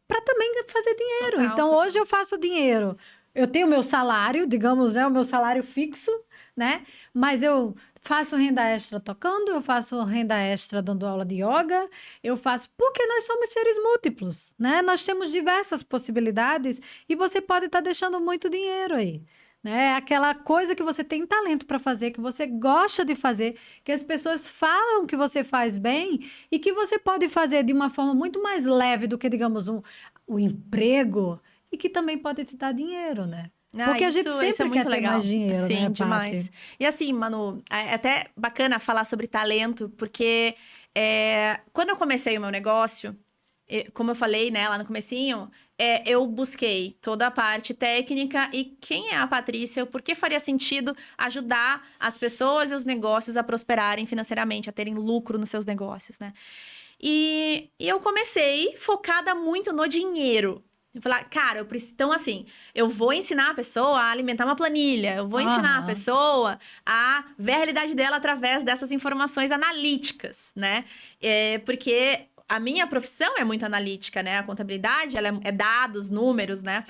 Speaker 1: para também fazer dinheiro.
Speaker 2: Total,
Speaker 1: Então,
Speaker 2: total.
Speaker 1: hoje eu faço dinheiro. Eu tenho o meu salário, digamos, né, o meu salário fixo, né? Mas eu faço renda extra tocando, eu faço renda extra dando aula de yoga, eu faço porque nós somos seres múltiplos, né? Nós temos diversas possibilidades e você pode estar deixando muito dinheiro aí. Né? Aquela coisa que você tem talento para fazer, que você gosta de fazer, que as pessoas falam que você faz bem e que você pode fazer de uma forma muito mais leve do que, digamos, o emprego e que também pode te dar dinheiro, né? Porque a gente
Speaker 2: Isso
Speaker 1: sempre
Speaker 2: é muito
Speaker 1: quer ter
Speaker 2: legal.
Speaker 1: mais dinheiro,
Speaker 2: Sim,
Speaker 1: né,
Speaker 2: demais.
Speaker 1: Paty?
Speaker 2: E assim, Manu, é até bacana falar sobre talento, porque quando eu comecei o meu negócio, como eu falei, né, lá no comecinho, eu busquei toda a parte técnica e quem é a Patrícia, por que faria sentido ajudar as pessoas e os negócios a prosperarem financeiramente, a terem lucro nos seus negócios, né? E eu comecei focada muito no dinheiro. Eu falei, cara, eu preciso. Então, assim, eu vou ensinar a pessoa a alimentar uma planilha, eu vou ensinar a
Speaker 1: Aham.
Speaker 2: pessoa a ver a realidade dela através dessas informações analíticas, né? Porque a minha profissão é muito analítica, né? A contabilidade, ela é dados, números, né?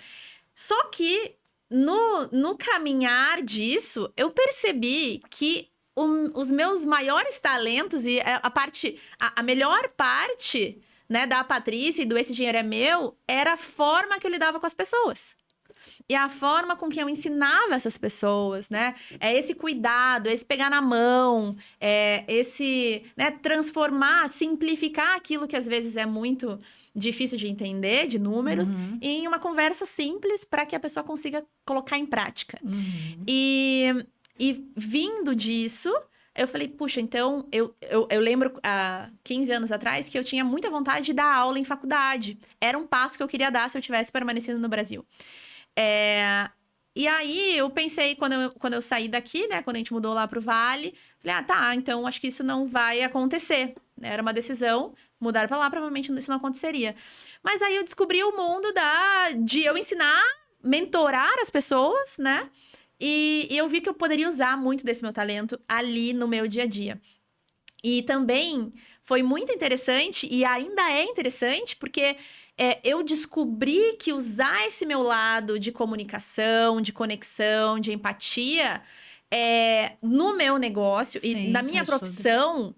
Speaker 2: Só que no caminhar disso, eu percebi que os meus maiores talentos e a melhor parte, né, da Patrícia e do Esse Dinheiro é Meu, era a forma que eu lidava com as pessoas. E a forma com que eu ensinava essas pessoas, né? É esse cuidado, esse pegar na mão, esse, né, transformar, simplificar aquilo que às vezes é muito difícil de entender, de números,
Speaker 1: Uhum.
Speaker 2: em uma conversa simples para que a pessoa consiga colocar em prática.
Speaker 1: Uhum.
Speaker 2: E vindo disso, eu falei, puxa, então, eu lembro há 15 anos atrás que eu tinha muita vontade de dar aula em faculdade. Era um passo que eu queria dar se eu tivesse permanecido no Brasil. E aí, eu pensei, quando eu saí daqui, né, quando a gente mudou lá pro Vale, falei, tá, então acho que isso não vai acontecer. Era uma decisão, mudar pra lá, provavelmente isso não aconteceria. Mas aí eu descobri o mundo de eu ensinar, mentorar as pessoas, né? E eu vi que eu poderia usar muito desse meu talento ali no meu dia a dia. E também foi muito interessante, e ainda é interessante, porque eu descobri que usar esse meu lado de comunicação, de conexão, de empatia, no meu negócio e
Speaker 1: Sim,
Speaker 2: na minha
Speaker 1: faz
Speaker 2: profissão,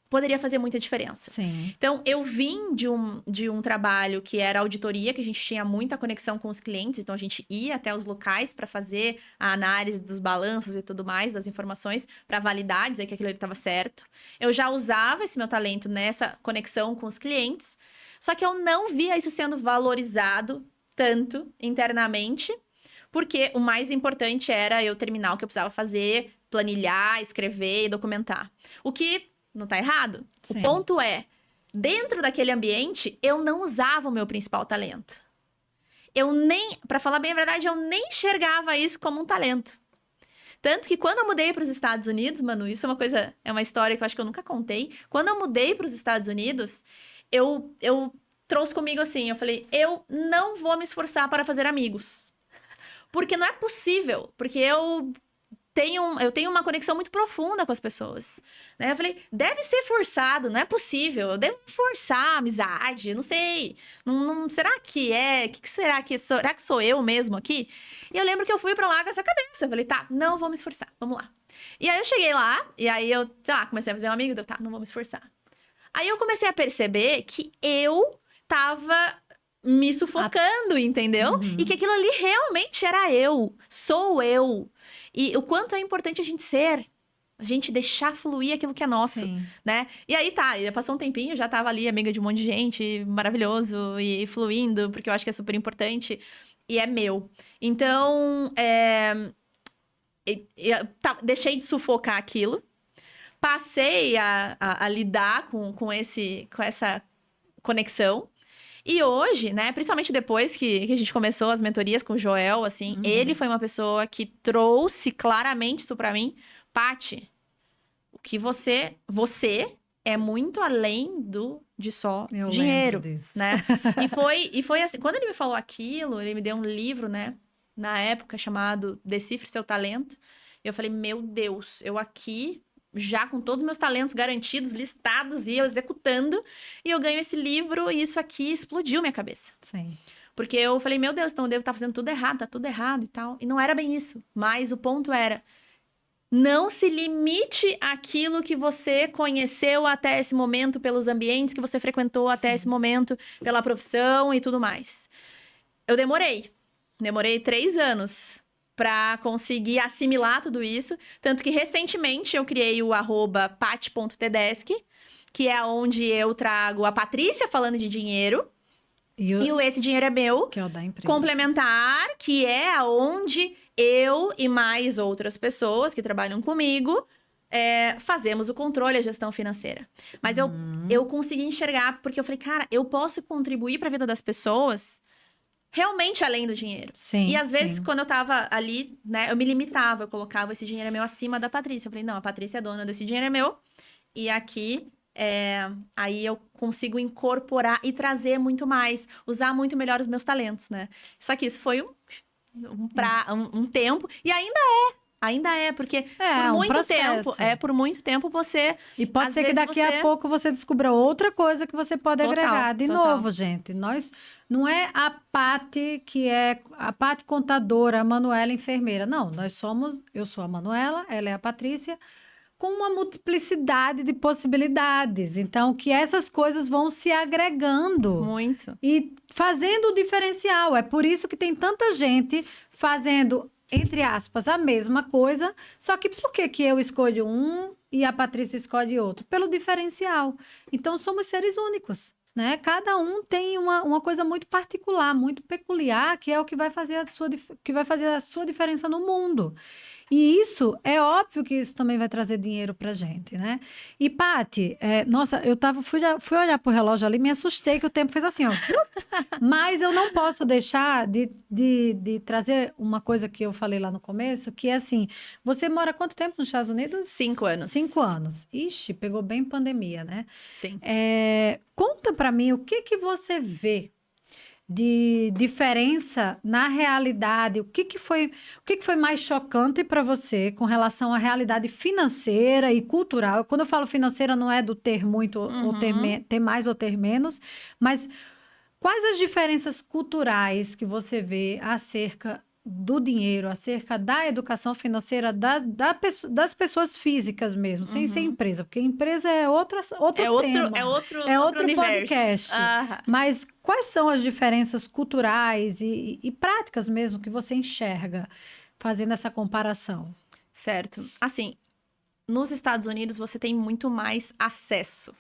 Speaker 2: poderia fazer muita diferença.
Speaker 1: Sim.
Speaker 2: Então, eu vim de um trabalho que era auditoria, que a gente tinha muita conexão com os clientes, então a gente ia até os locais para fazer a análise dos balanços e tudo mais, das informações, para validar, dizer que aquilo estava certo. Eu já usava esse meu talento nessa conexão com os clientes, só que eu não via isso sendo valorizado tanto internamente, porque o mais importante era eu terminar o que eu precisava fazer, planilhar, escrever e documentar. O que não tá errado.
Speaker 1: Sim.
Speaker 2: O ponto é, dentro daquele ambiente, eu não usava o meu principal talento. Pra falar bem a verdade, eu nem enxergava isso como um talento. Tanto que quando eu mudei para os Estados Unidos, Manu, isso é uma história que eu acho que eu nunca contei. Quando eu mudei para os Estados Unidos, eu trouxe comigo assim, eu falei, eu não vou me esforçar para fazer amigos. Porque não é possível. Porque eu tenho uma conexão muito profunda com as pessoas. Né? Eu falei, deve ser forçado, não é possível. Eu devo forçar a amizade, não sei. Será que é? O que será que será que sou eu mesmo aqui? E eu lembro que eu fui pra lá com essa cabeça. Eu falei, tá, não vou me esforçar, vamos lá. E aí eu cheguei lá, e aí eu, sei lá, comecei a fazer um amigo, tá, não vou me esforçar. Aí eu comecei a perceber que eu tava me sufocando, entendeu? E que aquilo ali realmente era eu, sou eu. E o quanto é importante a gente deixar fluir aquilo que é nosso,
Speaker 1: Sim.
Speaker 2: né? E aí tá, passou um tempinho, eu já tava ali, amiga de um monte de gente, maravilhoso, e fluindo, porque eu acho que é super importante, e é meu. Então, deixei de sufocar aquilo, passei a lidar com essa conexão. E hoje, né, principalmente depois que a gente começou as mentorias com o Joel, assim, ele foi uma pessoa que trouxe claramente isso pra mim. Paty, o que você é muito além de só
Speaker 1: Eu
Speaker 2: dinheiro,
Speaker 1: lembro disso.
Speaker 2: né? E foi assim, quando ele me falou aquilo, ele me deu um livro, né, na época chamado Decifre Seu Talento. Eu falei, meu Deus, eu aqui já com todos os meus talentos garantidos, listados e eu executando, e eu ganho esse livro e isso aqui explodiu minha cabeça.
Speaker 1: Sim.
Speaker 2: Porque eu falei, meu Deus, então eu devo estar fazendo tudo errado, tá tudo errado e tal. E não era bem isso. Mas o ponto era, não se limite àquilo que você conheceu até esse momento, pelos ambientes que você frequentou até esse momento, pela profissão e tudo mais. Eu demorei 3 anos para conseguir assimilar tudo isso. Tanto que recentemente eu criei o @pat.tedeschi, que é onde eu trago a Patrícia falando de dinheiro. E o Esse Dinheiro é Meu,
Speaker 1: que é o da empresa.
Speaker 2: complementar, que é onde eu e mais outras pessoas que trabalham comigo fazemos o controle, a gestão financeira. Mas eu consegui enxergar, porque eu falei, cara, eu posso contribuir para a vida das pessoas realmente além do dinheiro.
Speaker 1: Sim,
Speaker 2: e às vezes,
Speaker 1: sim.
Speaker 2: quando eu tava ali, né, eu me limitava, eu colocava esse dinheiro é meu acima da Patrícia. Eu falei, não, a Patrícia é dona desse dinheiro é meu. E aqui, aí eu consigo incorporar e trazer muito mais, usar muito melhor os meus talentos, né? Só que isso foi um tempo, e ainda é, porque por
Speaker 1: um
Speaker 2: muito
Speaker 1: processo.
Speaker 2: por muito tempo você...
Speaker 1: E pode
Speaker 2: às
Speaker 1: ser que
Speaker 2: vezes
Speaker 1: daqui a pouco você descubra outra coisa que você pode
Speaker 2: Total,
Speaker 1: agregar. De
Speaker 2: total.
Speaker 1: novo, gente, nós não é a Paty que é a Paty contadora, a Manuela enfermeira. Não, eu sou a Manuela, ela é a Patrícia, com uma multiplicidade de possibilidades. Então, que essas coisas vão se agregando
Speaker 2: Muito.
Speaker 1: e fazendo o diferencial. É por isso que tem tanta gente fazendo, entre aspas, a mesma coisa, só que por que que eu escolho um e a Patrícia escolhe outro? Pelo diferencial. Então, somos seres únicos, né? Cada um tem uma coisa muito particular, muito peculiar, que é o que vai fazer a sua diferença no mundo. E isso, é óbvio que isso também vai trazer dinheiro pra gente, né? E, Paty, nossa, fui olhar pro relógio ali, me assustei que o tempo fez assim, ó. Mas eu não posso deixar de trazer uma coisa que eu falei lá no começo, que é assim, você mora quanto tempo nos Estados Unidos?
Speaker 2: 5 anos.
Speaker 1: 5 anos. Ixi, pegou bem pandemia, né?
Speaker 2: Sim.
Speaker 1: Conta pra mim o que você vê de diferença na realidade, o que foi mais chocante para você com relação à realidade financeira e cultural? Quando eu falo financeira, não é do ter muito ou ter mais ou ter menos, mas quais as diferenças culturais que você vê acerca do dinheiro, acerca da educação financeira das pessoas físicas mesmo, sem ser empresa, porque empresa é outro tema.
Speaker 2: É outro universo.
Speaker 1: Podcast. Mas quais são as diferenças culturais e práticas mesmo que você enxerga fazendo essa comparação?
Speaker 2: Certo. Assim, nos Estados Unidos você tem muito mais acesso.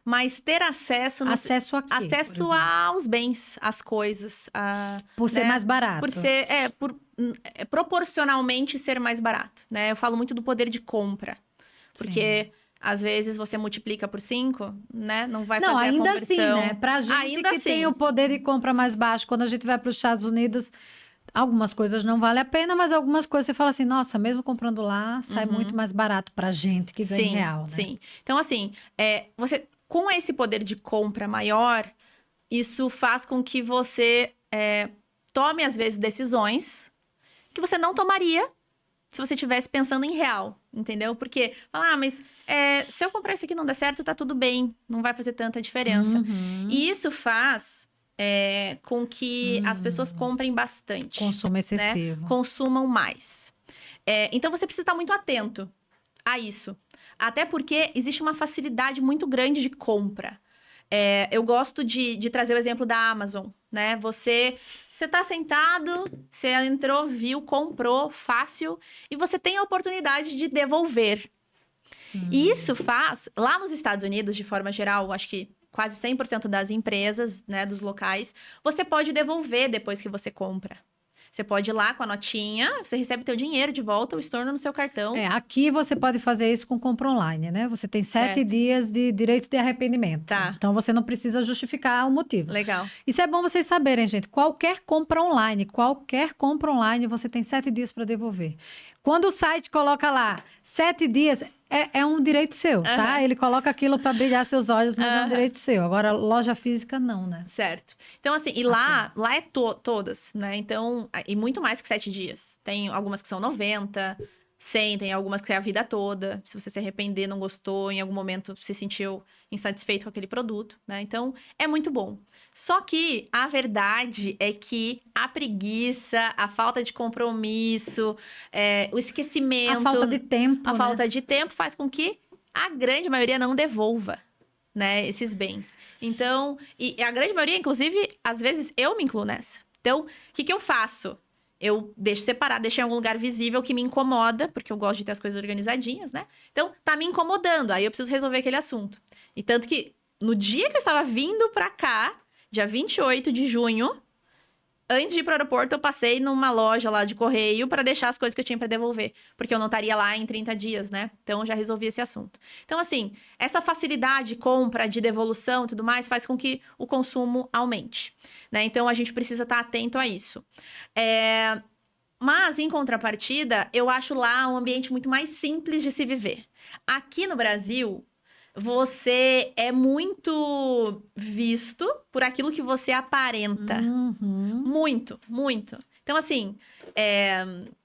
Speaker 2: Mas ter acesso...
Speaker 1: Acesso a quê,
Speaker 2: acesso aos bens, às coisas.
Speaker 1: Por ser mais barato.
Speaker 2: Por ser... proporcionalmente ser mais barato, né? Eu falo muito do poder de compra. Porque... Sim. Às vezes você multiplica por 5, né? Não vai fazer a conversão.
Speaker 1: Ainda assim, né? Pra gente
Speaker 2: ainda
Speaker 1: que
Speaker 2: assim.
Speaker 1: tem o poder de compra mais baixo, quando a gente vai para os Estados Unidos, algumas coisas não valem a pena, mas algumas coisas você fala assim, nossa, mesmo comprando lá, sai muito mais barato pra gente que ganha em real, né?
Speaker 2: Sim. Então, assim, você... Com esse poder de compra maior, isso faz com que você tome, às vezes, decisões que você não tomaria se você estivesse pensando em real, entendeu? Porque, mas se eu comprar isso aqui e não der certo, tá tudo bem. Não vai fazer tanta diferença. E isso faz com que as pessoas comprem bastante.
Speaker 1: Consumo excessivo.
Speaker 2: Né? Consumam mais. Então, você precisa estar muito atento a isso. Até porque existe uma facilidade muito grande de compra. Eu gosto de trazer o exemplo da Amazon, né? Você tá sentado, você entrou, viu, comprou, fácil, e você tem a oportunidade de devolver. E isso faz, lá nos Estados Unidos, de forma geral, acho que quase 100% das empresas, né, dos locais, você pode devolver depois que você compra. Você pode ir lá com a notinha, você recebe teu dinheiro de volta, o estorno no seu cartão.
Speaker 1: Aqui você pode fazer isso com compra online, né? Você tem 7 dias de direito de arrependimento.
Speaker 2: Tá.
Speaker 1: Então, você não precisa justificar o motivo.
Speaker 2: Legal.
Speaker 1: Isso é bom vocês saberem, gente. Qualquer compra online, você tem 7 dias para devolver. Quando o site coloca lá 7 dias, é um direito seu, tá? Ele coloca aquilo para brilhar seus olhos, mas é um direito seu. Agora, loja física, não, né?
Speaker 2: Certo. Então, assim, e lá é todas, né? Então, e muito mais que 7 dias. Tem algumas que são 90, 100, tem algumas que é a vida toda. Se você se arrepender, não gostou, em algum momento se sentiu insatisfeito com aquele produto, né? Então, é muito bom. Só que a verdade é que a preguiça, a falta de compromisso, o esquecimento...
Speaker 1: A falta de tempo,
Speaker 2: A
Speaker 1: né?
Speaker 2: falta de tempo faz com que a grande maioria não devolva, né, esses bens. Então, e a grande maioria, inclusive, às vezes eu me incluo nessa. Então, o que eu faço? Eu deixo separado, deixo em algum lugar visível que me incomoda, porque eu gosto de ter as coisas organizadinhas, né? Então, tá me incomodando, aí eu preciso resolver aquele assunto. E tanto que, no dia que eu estava vindo pra cá, dia 28 de junho, antes de ir pro aeroporto, eu passei numa loja lá de correio para deixar as coisas que eu tinha para devolver. Porque eu não estaria lá em 30 dias, né? Então, eu já resolvi esse assunto. Então, assim, essa facilidade de compra, de devolução e tudo mais, faz com que o consumo aumente, né? Então, a gente precisa estar atento a isso. Mas, em contrapartida, eu acho lá um ambiente muito mais simples de se viver. Aqui no Brasil, você é muito visto por aquilo que você aparenta. Muito, muito. Então, assim,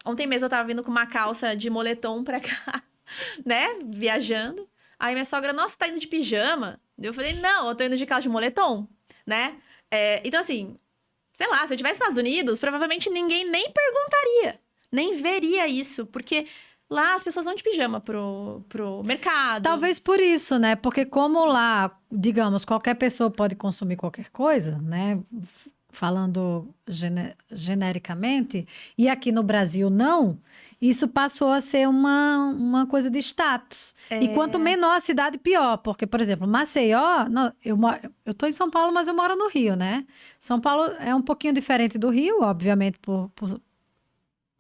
Speaker 2: ontem mesmo eu tava vindo com uma calça de moletom pra cá, né? Viajando. Aí minha sogra, nossa, tá indo de pijama? Eu falei, não, eu tô indo de calça de moletom, né? Então, assim, sei lá, se eu estivesse nos Estados Unidos, provavelmente ninguém nem perguntaria, nem veria isso, porque... Lá as pessoas vão de pijama pro mercado.
Speaker 1: Talvez por isso, né? Porque como lá, digamos, qualquer pessoa pode consumir qualquer coisa, né? Falando genericamente, e aqui no Brasil não, isso passou a ser uma coisa de status. E quanto menor a cidade, pior. Porque, por exemplo, Maceió, eu tô em São Paulo, mas eu moro no Rio, né? São Paulo é um pouquinho diferente do Rio, obviamente, por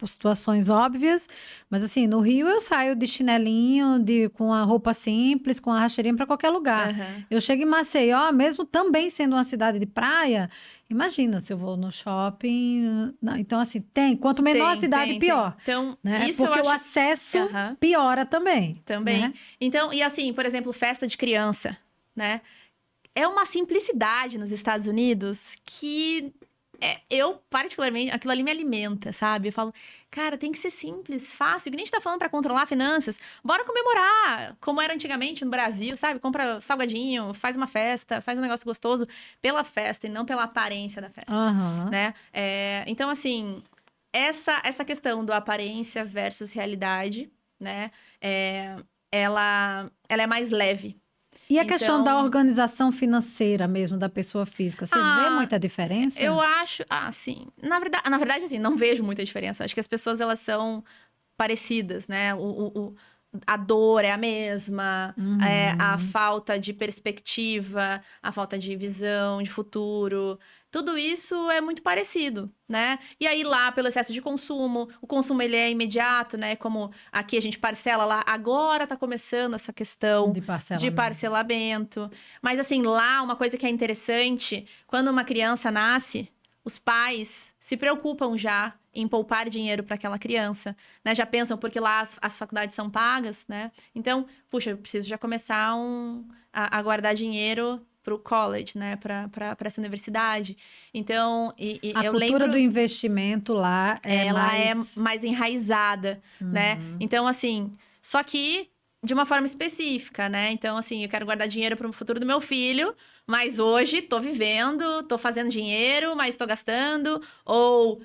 Speaker 1: situações óbvias, mas assim, no Rio eu saio de chinelinho, com a roupa simples, com a racheirinha para qualquer lugar. Eu chego em Maceió, mesmo também sendo uma cidade de praia, imagina se eu vou no shopping. Então, assim, quanto menor a cidade, pior.
Speaker 2: Então,
Speaker 1: né?
Speaker 2: isso
Speaker 1: porque
Speaker 2: eu acho...
Speaker 1: o acesso piora também.
Speaker 2: Também.
Speaker 1: Né?
Speaker 2: Então, e assim, por exemplo, festa de criança, né? É uma simplicidade nos Estados Unidos que... eu, particularmente, aquilo ali me alimenta, sabe? Eu falo, cara, tem que ser simples, fácil. Que nem a gente tá falando pra controlar finanças. Bora comemorar, como era antigamente no Brasil, sabe? Compra salgadinho, faz uma festa, faz um negócio gostoso pela festa e não pela aparência da festa, né? Então, assim, essa questão do aparência versus realidade, né? Ela é mais leve.
Speaker 1: E a questão da organização financeira mesmo, da pessoa física, você vê muita diferença?
Speaker 2: Eu acho, sim. Na verdade, assim, não vejo muita diferença. Acho que as pessoas, elas são parecidas, né? A dor é a mesma, a falta de perspectiva, a falta de visão, de futuro. Tudo isso é muito parecido, né? E aí lá, pelo excesso de consumo, o consumo ele é imediato, né? Como aqui a gente parcela lá, agora tá começando essa questão de parcelamento. Mas assim, lá uma coisa que é interessante, quando uma criança nasce, os pais se preocupam já em poupar dinheiro para aquela criança, né? Já pensam, porque lá as faculdades são pagas, né? Então, puxa, eu preciso já começar a guardar dinheiro pro college, né? Para essa universidade. Então,
Speaker 1: A
Speaker 2: eu
Speaker 1: cultura
Speaker 2: lembro...
Speaker 1: do investimento lá é
Speaker 2: ela
Speaker 1: mais...
Speaker 2: é mais enraizada, né? Então, assim, só que de uma forma específica, né? Então, assim, eu quero guardar dinheiro para o futuro do meu filho, mas hoje tô vivendo, tô fazendo dinheiro, mas tô gastando. Ou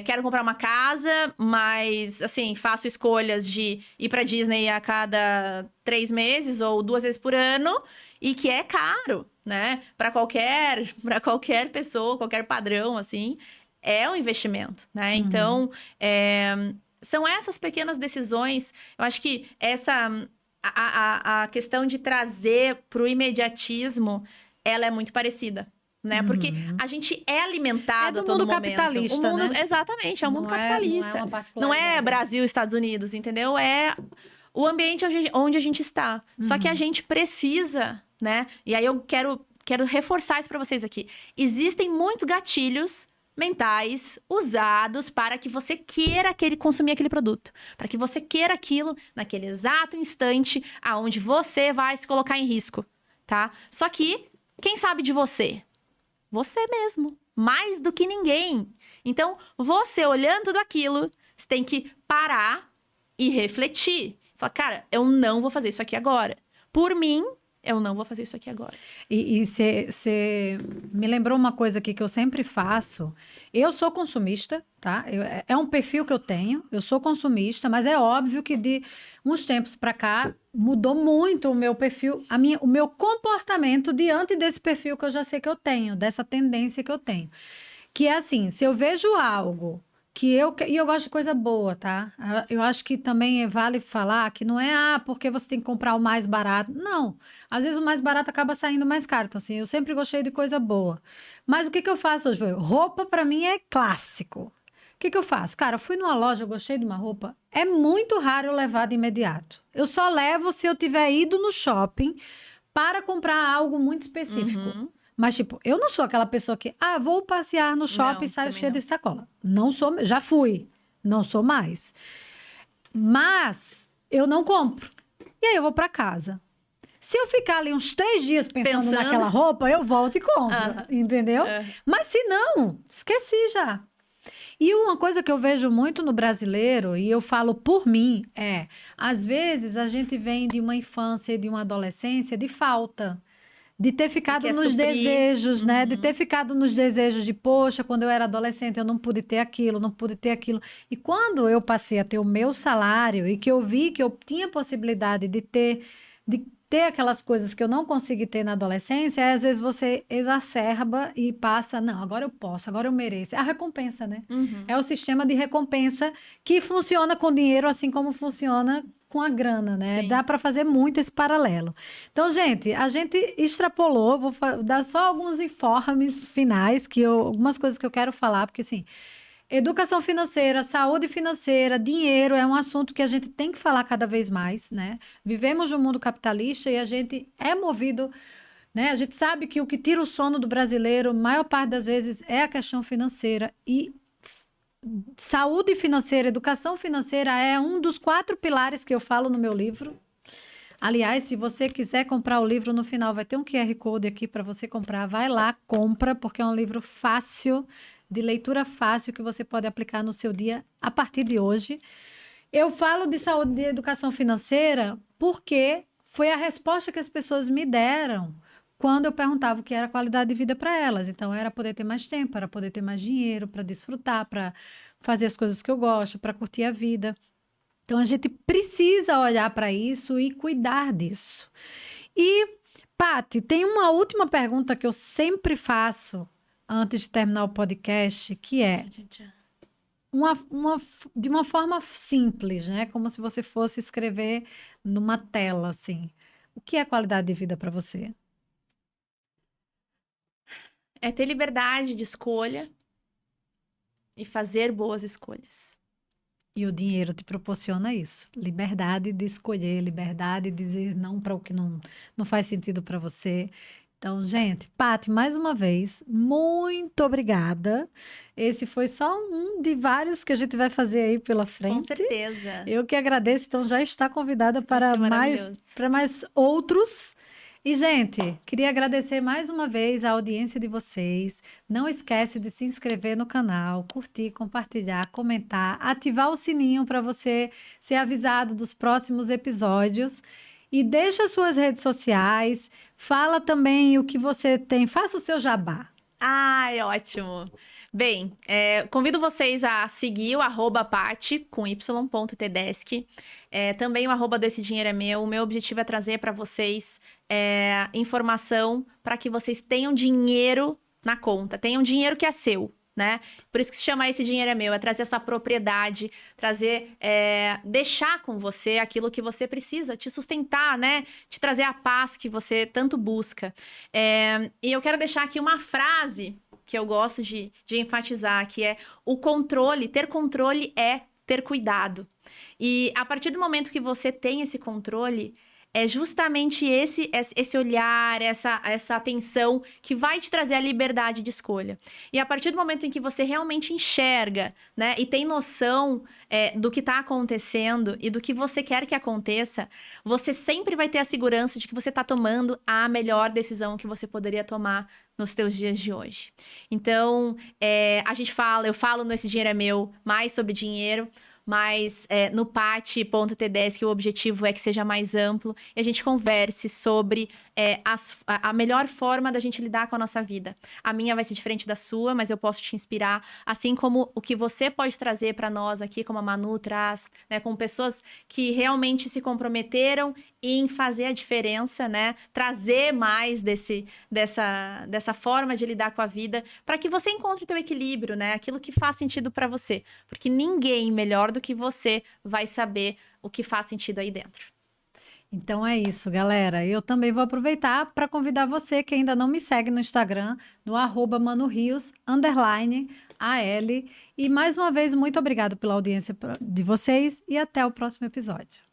Speaker 2: quero comprar uma casa, mas, assim, faço escolhas de ir para Disney a cada 3 meses ou 2 vezes por ano, e que é caro, né? Para qualquer pessoa, qualquer padrão, assim, é um investimento, né? Então, são essas pequenas decisões. Eu acho que a questão de trazer para o imediatismo, ela é muito parecida. Né? Porque a gente é alimentado
Speaker 1: É
Speaker 2: a
Speaker 1: do
Speaker 2: todo
Speaker 1: mundo
Speaker 2: momento.
Speaker 1: capitalista, né?
Speaker 2: Exatamente, é o mundo
Speaker 1: Não é
Speaker 2: capitalista.
Speaker 1: uma
Speaker 2: Não é
Speaker 1: particularidade.
Speaker 2: Brasil e Estados Unidos, entendeu? É o ambiente onde a gente está. Só que a gente precisa, né? E aí eu quero reforçar isso para vocês aqui. Existem muitos gatilhos mentais usados para que você queira consumir aquele produto, para que você queira aquilo naquele exato instante aonde você vai se colocar em risco, tá? Só que quem sabe de você? Você mesmo, mais do que ninguém. Então, você olhando tudo aquilo, você tem que parar e refletir. Falar, cara, eu não vou fazer isso aqui agora. Por mim, eu não vou fazer isso aqui agora.
Speaker 1: E você me lembrou uma coisa aqui que eu sempre faço. Eu sou consumista, tá? É um perfil que eu tenho. Eu sou consumista, mas é óbvio que de uns tempos para cá mudou muito o meu perfil, o meu comportamento diante desse perfil que eu já sei que eu tenho, dessa tendência que eu tenho. Que é assim, se eu vejo algo e eu gosto de coisa boa, tá? Eu acho que também vale falar que não é, porque você tem que comprar o mais barato. Não. Às vezes o mais barato acaba saindo mais caro. Então, assim, eu sempre gostei de coisa boa. Mas o que eu faço hoje? Roupa, para mim, é clássico. O que eu faço? Cara, eu fui numa loja, eu gostei de uma roupa. É muito raro eu levar de imediato. Eu só levo se eu tiver ido no shopping para comprar algo muito específico. Mas, tipo, eu não sou aquela pessoa que, vou passear no shopping e saio cheia de sacola. Não sou, já fui, não sou mais. Mas eu não compro. E aí eu vou para casa. Se eu ficar ali uns 3 dias pensando naquela roupa, eu volto e compro, entendeu? Mas se não, esqueci já. E uma coisa que eu vejo muito no brasileiro, e eu falo por mim, às vezes a gente vem de uma infância e de uma adolescência de falta. De ter ficado nos desejos, né? De ter ficado nos desejos de, poxa, quando eu era adolescente eu não pude ter aquilo, não pude ter aquilo. E quando eu passei a ter o meu salário e que eu vi que eu tinha possibilidade de ter aquelas coisas que eu não consegui ter na adolescência, às vezes você exacerba e passa, não, agora eu posso, agora eu mereço. É a recompensa, né? É o sistema de recompensa que funciona com dinheiro, assim como funciona com a grana, né?
Speaker 2: Sim.
Speaker 1: Dá para fazer muito esse paralelo. Então, gente, a gente extrapolou, vou dar só alguns informes finais, algumas coisas que eu quero falar, porque assim, educação financeira, saúde financeira, dinheiro é um assunto que a gente tem que falar cada vez mais, né? Vivemos num mundo capitalista e a gente é movido, né? A gente sabe que o que tira o sono do brasileiro, maior parte das vezes, é a questão financeira. E saúde financeira, educação financeira é um dos 4 pilares que eu falo no meu livro. Aliás, se você quiser comprar o livro, no final vai ter um QR Code aqui para você comprar. Vai lá, compra, porque é um livro fácil, de leitura fácil, que você pode aplicar no seu dia a partir de hoje. Eu falo de saúde e de educação financeira porque foi a resposta que as pessoas me deram quando eu perguntava o que era qualidade de vida para elas. Então, era poder ter mais tempo, era poder ter mais dinheiro para desfrutar, para fazer as coisas que eu gosto, para curtir a vida. Então, a gente precisa olhar para isso e cuidar disso. E, Paty, tem uma última pergunta que eu sempre faço antes de terminar o podcast, que é de uma forma simples, né? Como se você fosse escrever numa tela, assim. O que é qualidade de vida para você?
Speaker 2: É ter liberdade de escolha e fazer boas escolhas.
Speaker 1: E o dinheiro te proporciona isso. Liberdade de escolher, liberdade de dizer não para o que não faz sentido para você. Então, gente, Paty, mais uma vez, muito obrigada. Esse foi só um de vários que a gente vai fazer aí pela frente.
Speaker 2: Com certeza.
Speaker 1: Eu que agradeço, então já está convidada para mais outros. E, gente, queria agradecer mais uma vez a audiência de vocês. Não esquece de se inscrever no canal, curtir, compartilhar, comentar, ativar o sininho para você ser avisado dos próximos episódios. E deixa suas redes sociais, fala também o que você tem, faça o seu jabá.
Speaker 2: Ai, ótimo. Bem, convido vocês a seguir o @Pati, com y.tedeschi. Também o @Desse Dinheiro é Meu. O meu objetivo é trazer para vocês informação para que vocês tenham dinheiro na conta, tenham dinheiro que é seu. Né? Por isso que se chama Esse Dinheiro é Meu, é trazer essa propriedade, deixar com você aquilo que você precisa, te sustentar, né? Te trazer a paz que você tanto busca. E eu quero deixar aqui uma frase que eu gosto de enfatizar, que é: ter controle é ter cuidado. E a partir do momento que você tem esse controle, é justamente esse olhar, essa atenção que vai te trazer a liberdade de escolha. E a partir do momento em que você realmente enxerga, né, e tem noção do que está acontecendo e do que você quer que aconteça, você sempre vai ter a segurança de que você está tomando a melhor decisão que você poderia tomar nos teus dias de hoje. Então, eu falo no Esse Dinheiro é Meu mais sobre dinheiro, mas no Pati.tedeschi o objetivo é que seja mais amplo e a gente converse sobre a melhor forma da gente lidar com a nossa vida. A minha vai ser diferente da sua, mas eu posso te inspirar, assim como o que você pode trazer para nós aqui, como a Manu traz, né, com pessoas que realmente se comprometeram em fazer a diferença, né, trazer mais dessa forma de lidar com a vida, para que você encontre o teu equilíbrio, né, aquilo que faz sentido para você, porque ninguém melhor do que você vai saber o que faz sentido aí dentro.
Speaker 1: Então é isso, galera. Eu também vou aproveitar para convidar você que ainda não me segue no Instagram, no @manurios_AL. E mais uma vez, muito obrigado pela audiência de vocês e até o próximo episódio.